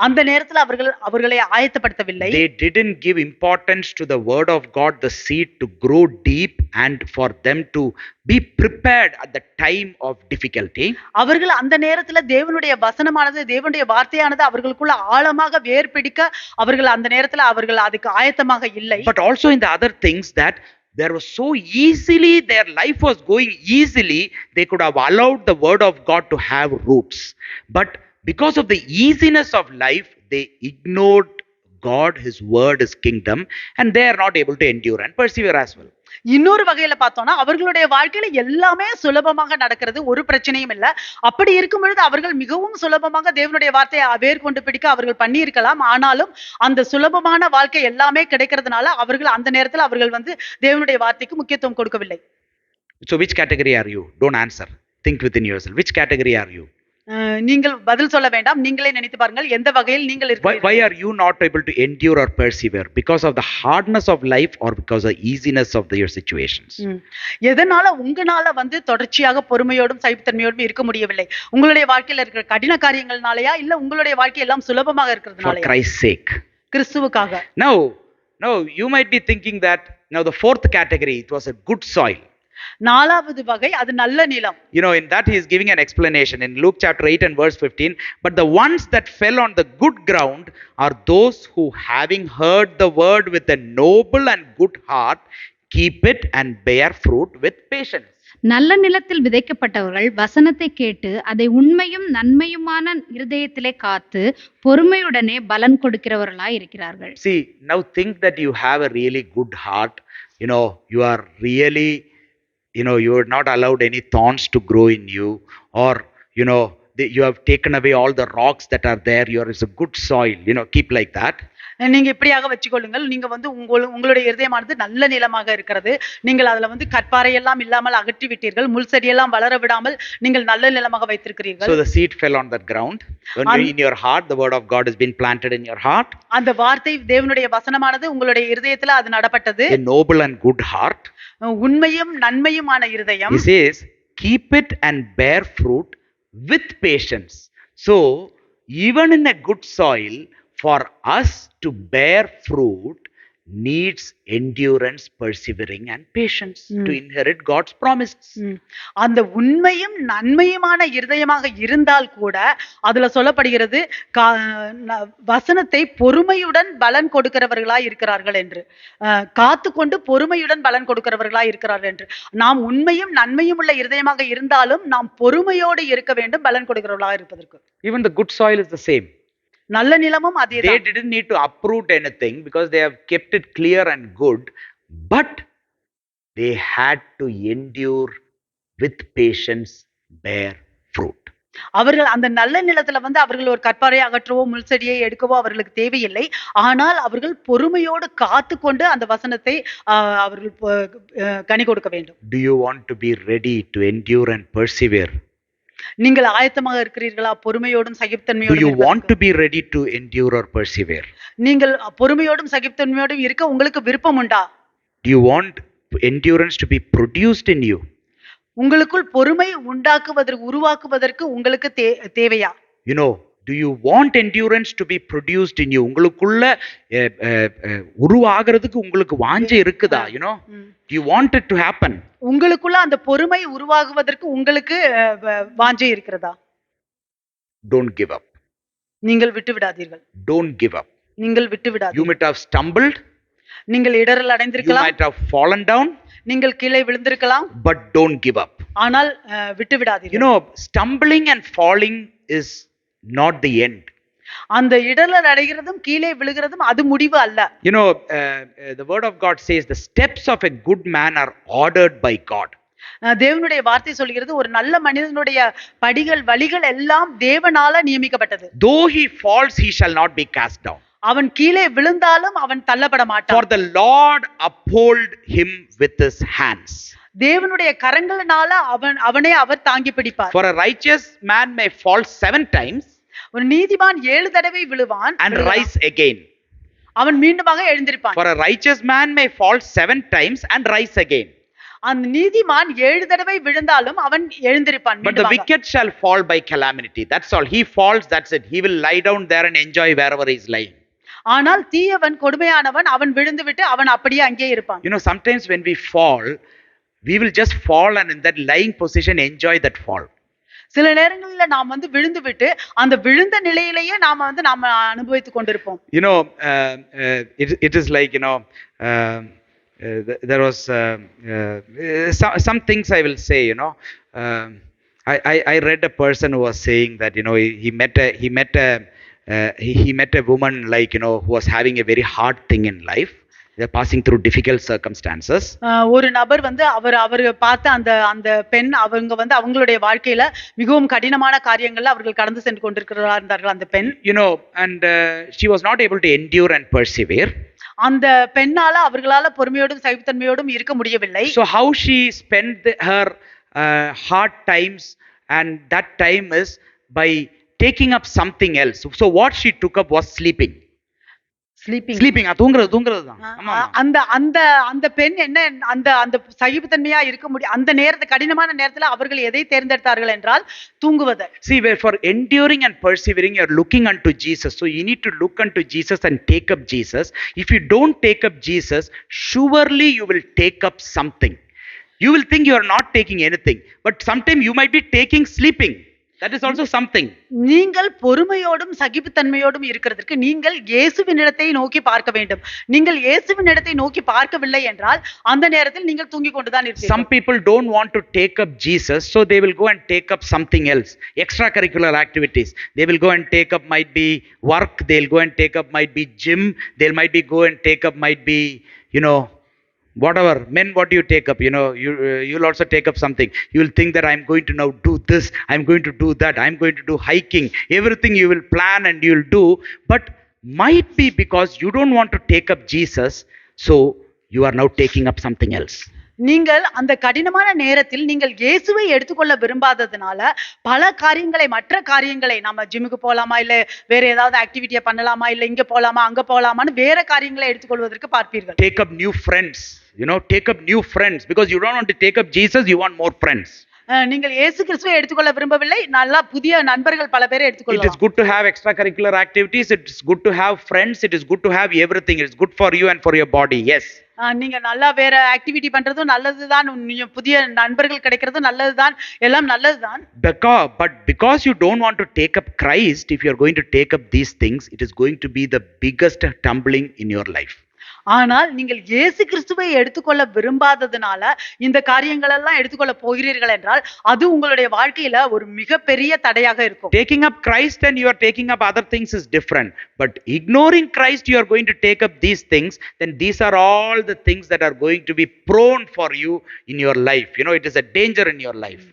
அந்த நேரத்துல அவர்களை ஆயத்தப்படுத்தவில்லை. They didn't give importance to the word of God, the seed to grow deep and for them to be prepared at the time of difficulty. அவர்கள் அந்த நேரத்துல தேவனுடைய வசனமானது, தேவனுடைய வார்த்தையானது அவர்களுக்குள்ள ஆழமாக வேர் பிடிக்க அவர்கள் அந்த நேரத்துல அவர்கள் அதுக்கு ஆயத்தமாக இல்லை. But also in the other things that there was so easily, their life was going easily, they could have allowed the word of God to have roots. But because of the easiness of life, they ignored God, His word, His kingdom, and they are not able to endure and persevere as well. இன்னொரு வகையில பார்த்தோம்னா அவர்களுடைய வாழ்க்கையில எல்லாமே சுலபமாக நடக்கிறது, ஒரு பிரச்சனையும் இல்ல. அப்படி இருக்கும் பொழுது அவர்கள் மிகவும் சுலபமாக தேவனுடைய வார்த்தையை வேர் கொண்டு பிடிக்க அவர்கள் பண்ணி இருக்கலாம். ஆனாலும் அந்த சுலபமான வாழ்க்கை எல்லாமே கிடைக்கிறதுனால அவர்கள் அந்த நேரத்தில் அவர்கள் தேவனுடைய வார்த்தைக்கு முக்கியத்துவம் கொடுக்கவில்லை. So which category are you? Don't answer. Think within yourself. Which category are you? நீங்கள் பதில் சொல்ல வேண்டாம், நீங்களே நினைத்து பாருங்கள் எந்த வகையில் நீங்கள் இருக்கிறீர்கள். Why are you not able to endure or persevere? Because of the hardness of life or because of the easiness of your situations? எதனால உங்களால தொடர்ச்சியாக பொறுமையோடும் சகிப்புத்தன்மையோடும் இருக்க முடியவில்லை? உங்களுடைய வாழ்க்கையில இருக்கிற கடின காரியங்கள்னாலயா இல்ல உங்களுடைய வாழ்க்கை எல்லாம் சுலபமாக இருக்கிறதுனாலயா? For Christ's sake. கிறிஸ்துவுக்காக. Now you might be thinking that now the fourth category, it was a good soil. நாலாவது வகை அது நல்ல நிலம். In that he is giving an explanation in Luke chapter 8 and verse 15. But the ones that fell on the good ground are those who, having heard the word with a noble and good heart, keep it and bear fruit with patience. நல்ல நிலத்தில் விதைக்கப்பட்டவர்கள் வசனத்தை கேட்டு அதை உண்மையும் நன்மையுமான இருதயத்திலே காத்து பொறுமையுடனே பலன் கொடுக்கிறவர்களாய் இருக்கிறார்கள். See, now think that you have a really good heart. You are really, you are not allowed any thorns to grow in you, or you have taken away all the rocks that are there. It's a good soil. Keep like that. நீங்க இப்படியாக வச்சுக்கொள்ளுங்கள். நீங்க உங்களுடைய இருதயமானது நல்ல நிலமாக இருக்கிறது. நீங்கள் அதுல கற்பாறை எல்லாம் இல்லாமல் அகற்றி விட்டீர்கள், முள் செடியெல்லாம் வளர விடாமல் நீங்கள் நல்ல நிலமாக வைத்திருக்கிறீர்கள். So the seed fell on that ground. In your heart, the word of God has been planted in your heart. அந்த வார்த்தை தேவனுடைய வசனமானது உங்களுடைய இருதயத்துல அது நடப்பட்டது. A noble and good heart. உண்மையும் நன்மையுமான இருதயம். He says, keep it and bear fruit with patience. So even in a good soil, for us to bear fruit needs endurance, persevering and patience to inherit God's promises. அந்த உண்மையும் நன்மையுமான இருதயமாக இருந்தால் கூட அதுல சொல்லப்படுகிறது வசனத்தை பொறுமையுடன் பலன் கொடுக்கிறவர்களாய் இருக்கிறார்கள் என்று, காத்துக்கொண்டு பொறுமையுடன் பலன் கொடுக்கிறவர்களாய் இருக்கிறார்கள் என்று. நாம் உண்மையும் நன்மையும் உள்ள இருதயமாக இருந்தாலும் நாம் பொறுமையோடு இருக்க வேண்டும் பலன் கொடுக்கிறவர்களாக இருப்பதற்கு. Even the good soil is the same. நல்ல நிலமும் அதேதான். They didn't need to uproot anything because they have kept it clear and good, but they had to endure with patience, bear fruit. அவர்கள் அந்த நல்ல நிலத்துல அவர்கள் ஒரு கற்பாறையை அகற்றவோ முள் செடியை எடுக்கவோ அவர்களுக்கு தேவையில்லை. ஆனால் அவர்கள் பொறுமையோடு காத்து கொண்டு அந்த வசனத்தை அவர்கள் கனி கொடுக்க வேண்டும். Do you want to be ready to endure and persevere? நீங்கள் ஆயத்தமாக இருக்கிறீர்களா பொறுமையோடும் சகிப்புத்தன்மையோடும்? Do you want to be ready to endure or persevere? நீங்கள் பொறுமையோடும் சகிப்புத்தன்மையோடும் இருக்க உங்களுக்கு விருப்பம் உண்டா? Do you want endurance to be produced in you? உங்களுக்குள் பொறுமை உருவாக்குவதற்கு உங்களுக்கு தேவையா? Do you want endurance to be produced in you? உங்களுக்குள்ள உருவாகிறதுக்கு உங்களுக்கு வாஞ்சை இருக்குதா? Do you want it to happen? உங்களுக்குள்ள அந்த பொறுமை உருவாகுவதற்கு உங்களுக்கு வாஞ்சை இருக்கிறதா? Don't give up. நீங்கள் விட்டு விடாதீர்கள். Don't give up. நீங்கள் விட்டு விடாதீர்கள். You might have stumbled. நீங்கள் இடறல் அடைந்திருக்கலாம். You might have fallen down. நீங்கள் கீழே விழுந்திருக்கலாம். But don't give up. ஆனால் விட்டு You விடாதீர்கள். know, stumbling and falling is not the end. அந்த இடறல் அடைகிறதும் கீழே விழுகிறதும் அது முடிவு அல்ல. You know, the word of God says the steps of a good man are ordered by God. தேவனுடைய வார்த்தை சொல்கிறது ஒரு நல்ல மனிதனுடைய படிகள் வழிகள் எல்லாம் தேவனால நியமிக்கப்பட்டது. Though he falls, he shall not be cast down. அவன் கீழே விழுந்தாலும் அவன் தள்ளப்பட For மாட்டான். the Lord uphold him with his hands. தேவனுடைய கரங்களினால அவனை அவர் தாங்கி பிடிப்பார். For a righteous man may fall 7 times ஒரு நீதிமான் 7 தடவை விழுவான் and rise again. அவன் மீண்டுமாக எழுந்திருப்பான். For a righteous man may fall 7 times and rise again. அந்த நீதிமான் 7 தடவை விழுந்தாலும் அவன் எழுந்திருப்பான் But the மீண்டுமாக. wicked shall fall by calamity. That's all. He falls, that's it. He will lie down there and enjoy wherever he is lying. ஆனால் தீயவன் கொடுமையானவன் அவன் விழுந்து விட்டு அவன் அப்படியே அங்கே இருப்பான். You know, sometimes when we fall, we will just fall and in that lying position enjoy that fall. சில நேரங்களில் நாம் விழுந்து விட்டு அந்த விழுந்த நிலையிலேயே நாம அனுபவித்துக் கொண்டிருப்போம். You know, it is like, you know, there was some things I will say, you know. I read a person who was saying that, you know, he met a woman, like, you know, who was having a very hard thing in life. They're passing through difficult circumstances. ஒரு நபர் அவர் பார்த்த அந்த பெண் அவங்க அவங்களுடைய வாழ்க்கையில மிகவும் கடினமான காரியங்கள்ல அவர்கள் கடந்து சென்று கொண்டிருக்கிறார்கள் அந்த பெண். You know, and she was not able to endure and persevere. அந்த பெண்ணால அவர்களால பொறுமையோடும் சகிப்புத்தன்மையோடும் இருக்க முடியவில்லை. So how she spent her hard times, and that time is by taking up something else. So what she took up was sleeping. Sleeping. தூங்குறது தான். அந்த பெண் என்ன அந்த சகிப்புத்தன்மையா இருக்க முடியும் அந்த நேரத்துல கடினமான நேரத்துல அவர்கள் எதை தேர்ந்தெடுத்தார்கள் என்றால் தூங்குவது. See, where for enduring and persevering you are looking unto Jesus. So you need to look unto Jesus and take up Jesus. If you don't take up Jesus, surely you will take up something. You will think you are not taking anything, but sometimes you might be taking sleeping. That is also something. நீங்கள் பொறுமையோடும் சகிப்புத்தன்மையோடும் இருக்கிறதுக்கு நீங்கள் இயேசுவினிடத்தை நோக்கி பார்க்க வேண்டும். நீங்கள் இயேசுவினிடத்தை நோக்கி பார்க்கவில்லை என்றால் அந்த நேரத்தில் நீங்கள் தூங்கிக் கொண்டுதான் இருப்பீர்கள். Some people don't want to take up Jesus, so they will go and take up something else, extracurricular activities. They will go and take up, might be work, they'll go and take up, might be gym, they'll might be go and take up, might be, you know, whatever. Men, what do you take up? You know, you'll also take up something. You'll think that I'm going to now do this, I'm going to do that, I'm going to do hiking. Everything you will plan and you'll do, but might be because you don't want to take up Jesus, so you are now taking up something else. நீங்கள் அந்த கடினமான நேரத்தில் நீங்கள் இயேசுவை எடுத்துக்கொள்ள விரும்பாததுனால பல காரியங்களை மற்ற காரியங்களை நம்ம ஜிம்முக்கு போலாமா இல்ல வேற ஏதாவது ஆக்டிவிட்டியை பண்ணலாமா இல்ல இங்க போலாமா அங்க போலாமான்னு வேற காரியங்களை எடுத்துக்கொள்வதற்கு பார்ப்பீர்கள். Take up new friends. You know, take up new friends because you don't want to take up Jesus, you want more friends. நீங்கள் இயேசு கிறிஸ்துவை எடுத்துக்கொள்ள விரும்பவில்லை, நல்லா புதிய நண்பர்கள் பல பேரை எடுத்துக்கொள்ளலாம். It is good to have extracurricular activities, it is good to have friends, it is good to have everything. It is good for you and for your body. Yes. நீங்க நல்லா வேற ஆக்டிவிட்டி பண்றதும் நல்லதுதான், புதிய நண்பர்கள் கிடைக்கிறதும் நல்லதுதான், எல்லாம் நல்லதுதான். Because you don't want to take up Christ, if you are going to take up these things, it is going to be the biggest tumbling in your life. ஆனால் நீங்கள் இயேசு கிறிஸ்துவை எடுத்துக்கொள்ள விரும்பாததுனால இந்த காரியங்கள் எல்லாம் எடுத்துக்கொள்ள போகிறீர்கள் என்றால் அது உங்களுடைய வாழ்க்கையில ஒரு மிகப்பெரிய தடையாக இருக்கும். Taking up Christ and you are taking up other things is different, but ignoring Christ you are going to take up these things, then these are all the things that are going to be prone for you in your life. You know, it is a danger in your life.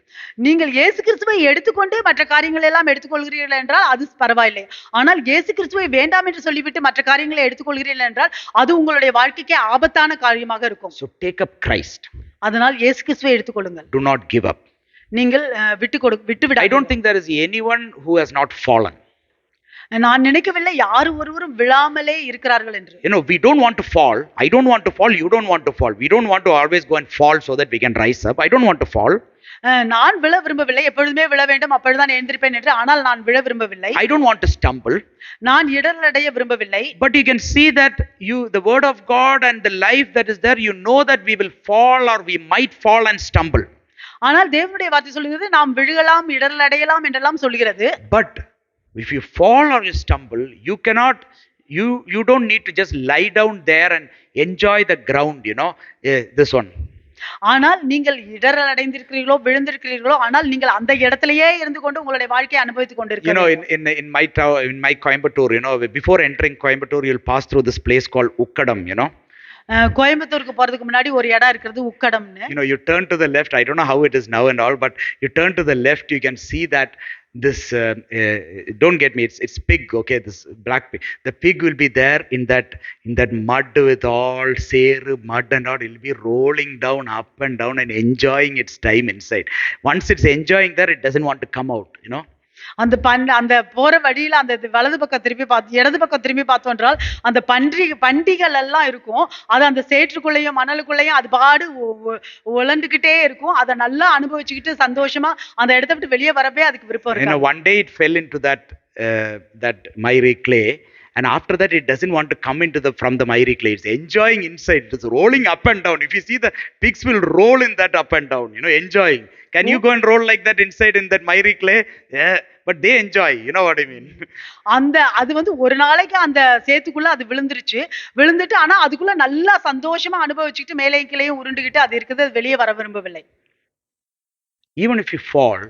நீங்கள் இயேசு கிறிஸ்துவை எடுத்துக்கொண்டு மற்ற காரியங்களை எல்லாம் எடுத்துக்கொள்கிறீர்கள் என்றால் அது பரவாயில்லை. ஆனால் இயேசு கிறிஸ்துவை வேண்டாம் என்று சொல்லிவிட்டு மற்ற காரியங்களை எடுத்துக்கொள்கிறீர்கள் என்றால் அது உங்களுடைய வாழ்க்கைக்கு ஆபத்தான காரியமாக இருக்கும். So take up Christ. அதனால் இயேசு கிறிஸ்துவை எடுத்துக்கொள்ளுங்கள். Do not give up. நீங்கள் விட்டுவிட. I don't think there is anyone who has not fallen. நான் நினைக்கவில்லை யார் ஒருவரும் விழாமலே இருக்கிறார்கள் என்று. You know, we don't want to fall. I don't want to fall. You don't want to fall. We don't want to always go and fall so that we can rise up. I don't want to fall. நான் விழ விரும்பவில்லை, எப்பொழுதுமே விழ வேண்டும் அப்பொழுதுதான் எழுந்திருப்பேன் என்று. ஆனால் நான் விழ விரும்பவில்லை. I don't want to stumble. நான் இடரலடைய விரும்பவில்லை. But you can see that the word of God and the life that is there, you know that we will fall or we might fall and stumble. ஆனால் தேவனுடைய வார்த்தை சொல்கிறது நாம் விழலாம் இடரலடையலாம் என்றெல்லாம் சொல்கிறது. But if you fall or you stumble, you cannot, you don't need to just lie down there and enjoy the ground, you know. This one. ஆனால் நீங்கள் இடரல் அடைந்திருக்கிறீர்களோ விழுந்திருக்கிறீர்களோ, ஆனால் நீங்கள் அந்த இடத்திலேயே இருந்து கொண்டு உங்களுடைய வாழ்க்கையை அனுபவித்துக் You கொண்டிருக்க know, வேண்டும். in my Coimbatore, before entering Coimbatore, you'll pass through this place called Ukkadam, கோயம்புத்தூருக்கு போறதுக்கு முன்னாடி ஒரு இடம் இருக்கிறது உக்கடம்னு. You turn to the left. I don't know how it is now and all, but you turn to the left, you can see that this don't get me, it's pig, okay, this black pig. The pig will be there in that mud with all sere mud and all. It'll be rolling down up and down and enjoying its time inside. Once it's enjoying there, it doesn't want to come out. அந்த போற வழியில அந்த வலது பக்கம் திரும்பி பார்த்து இடது பக்கம் திரும்பி பார்த்தோம் என்றால் அந்த பண்டிகள் எல்லாம் இருக்கும். அது அந்த சேற்றுக்குள்ளேயும் மணலுக்குள்ளேயும் அது பாடு உழந்துகிட்டே இருக்கும். அதை நல்லா அனுபவிச்சுக்கிட்டு சந்தோஷமா அந்த இடத்தை விட்டு வெளியே வரவே அதுக்கு விருப்பம் இருக்கு. One day it fell into that miry clay, and after that it doesn't want to come from the miry clay. It's enjoying inside. It's rolling up and down. If you see, the pigs will roll in that up and down, enjoying. Can you go and roll like that inside in that miry clay? Yeah, but they enjoy. You know what I mean? அது ஒரு நாளைக்கு அந்த சேத்துக்குள்ள அது விழுந்துட்டு ஆனா அதுக்குள்ள நல்லா சந்தோஷமா அனுபவிச்சுட்டு மேலே கீழேயும் உருண்டுகிட்டு அது இருக்குது, வெளியே வர விரும்பவில்லை. Even if you fall,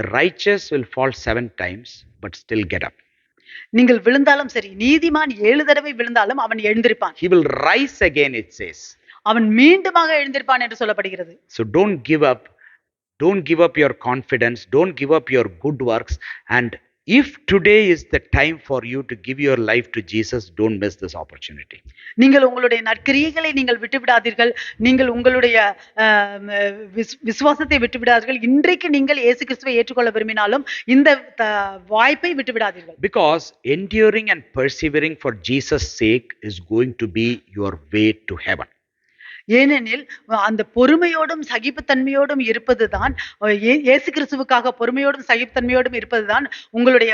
a righteous will fall 7 times but still get up. நீங்கள் விழுந்தாலும் சரி, நீதிமான் 7 தடவை விழுந்தாலும் அவன் எழுந்திருப்பான். He will rise again, it says. அவன் மீண்டுமாக எழுந்திருப்பான் என்று சொல்லப்படுகிறது. So don't give up your confidence, don't give up your good works, and if today is the time for you to give your life to Jesus, don't miss this opportunity. நீங்கள் உங்களுடைய நற்கிரியைகளை நீங்கள் விட்டுவிடாதீர்கள். நீங்கள் உங்களுடைய விசுவாசத்தை விட்டுவிடாதீர்கள். இன்றைக்கு நீங்கள் இயேசு கிறிஸ்துவை ஏற்றுக்கொள்ள விரும்பினாலும் இந்த வாய்ப்பை விட்டுவிடாதீர்கள். Because enduring and persevering for Jesus' sake is going to be your way to heaven. ஏனெனில் அந்த பொறுமையோடும் சகிப்புத்தன்மையோடும் இருப்பதுதான், இயேசு கிறிஸ்துவுக்காக பொறுமையோடும் சகிப்புத்தன்மையோடும் இருப்பதுதான் உங்களுடைய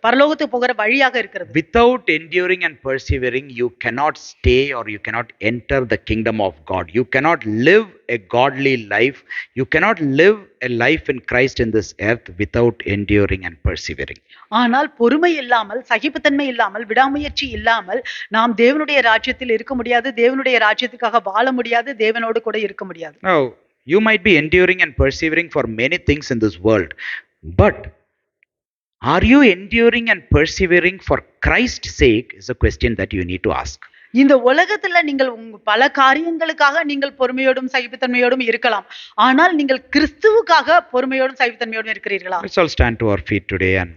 பரலோகத்துக்கு போகிற வழியாக இருக்கிறது. Without enduring and persevering, you cannot stay or you cannot enter the kingdom of God. You cannot live a godly life. You cannot live a life in Christ in this earth without enduring and persevering. ஆனால் பொறுமை இல்லாமல், சகிப்புத்தன்மை இல்லாமல், விடாமுயற்சி இல்லாமல் நாம் தேவனுடைய ராஜ்யத்தில் இருக்க முடியாது. தேவனுடைய ராஜ்யத்துக்காக வாழ முடியாது. தேவனோடு கூட இருக்க முடியாது. Now, you might be enduring and persevering for many things in this world, but are you enduring and persevering for Christ's sake is a question that you need to ask. இந்த உலகத்துல நீங்கள் பல காரியங்களுக்காக நீங்கள் பொறுமையோடும் சகிப்புத்தன்மையோடும் இருக்கலாம். ஆனால் நீங்கள் கிறிஸ்துவுக்காக பொறுமையோடும் சகிப்புத்தன்மையோடும் இருக்கிறீர்களா? Let's all stand to our feet today and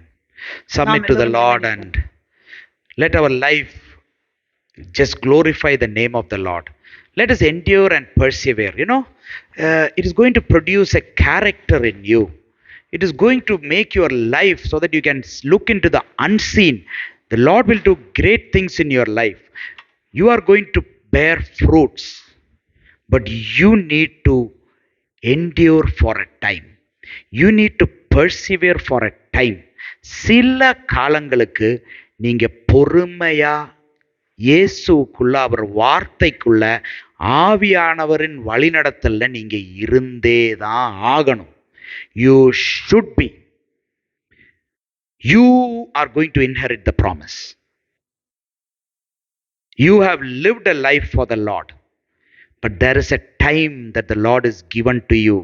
submit to the Lord and let our life just glorify the name of the Lord. Let us endure and persevere. It is going to produce a character in you. It is going to make your life so that you can look into the unseen. The Lord will do great things in your life. You are going to bear fruits, but you need to endure for a time. You need to persevere for a time. சில காலங்களுக்கு நீங்க பொறுமையா இயேசுக்குள்ள, அவர் வார்த்தைக்குள்ள, ஆவியானவரின் வழிநடத்தல்ல நீங்க இருந்தே தான் ஆகணும். You should be. You are going to inherit the promise. You have lived a life for the Lord, but there is a time that the Lord is given to you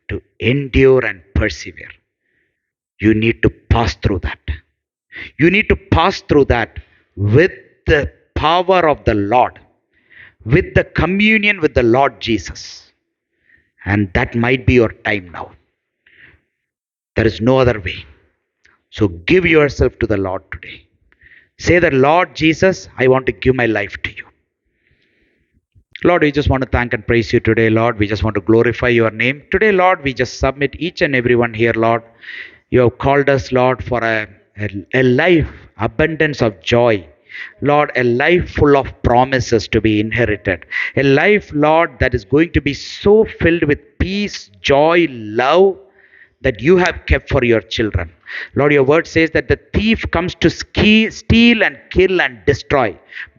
to endure and persevere. You need to pass through that. You need to pass through that with the power of the Lord, with the communion with the Lord Jesus. And that might be your time now. There is no other way. So give yourself to the Lord today. Say that, Lord Jesus, I want to give my life to you. Lord, we just want to thank and praise you today, Lord. We just want to glorify your name. Today, Lord, we just submit each and everyone here, Lord. You have called us, Lord, for a life, abundance of joy. Lord, a life full of promises to be inherited. A life, Lord, that is going to be so filled with peace, joy, love, that you have kept for your children. Lord, your word says that the thief comes to steal and kill and destroy.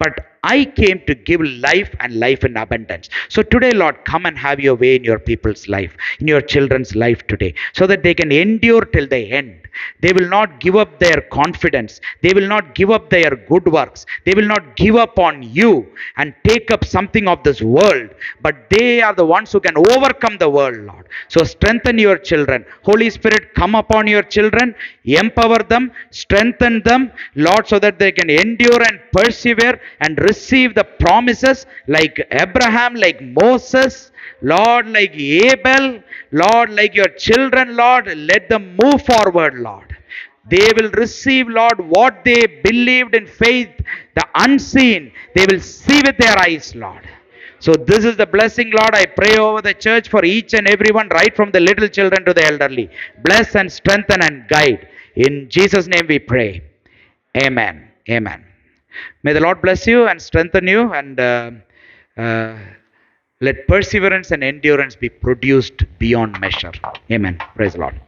But I came to give life and life in abundance. So today, Lord, come and have your way in your people's life, in your children's life today, so that they can endure till the end. They will not give up their confidence. They will not give up their good works. They will not give up on you and take up something of this world, but they are the ones who can overcome the world, Lord. So strengthen your children. Holy Spirit, come upon your children, empower them, strengthen them, Lord, so that they can endure and persevere and receive the promises like Abraham, like Moses, Lord, like Abel, Lord, like your children, Lord. Let them move forward, Lord. They will receive, Lord, what they believed in faith, the unseen, they will see with their eyes, Lord. So this is the blessing, Lord. I pray over the church for each and everyone, right from the little children to the elderly. Bless and strengthen and guide. In Jesus' name we pray. Amen. Amen. May the Lord bless you and strengthen you, and uh, let perseverance and endurance be produced beyond measure. Amen. Praise the Lord.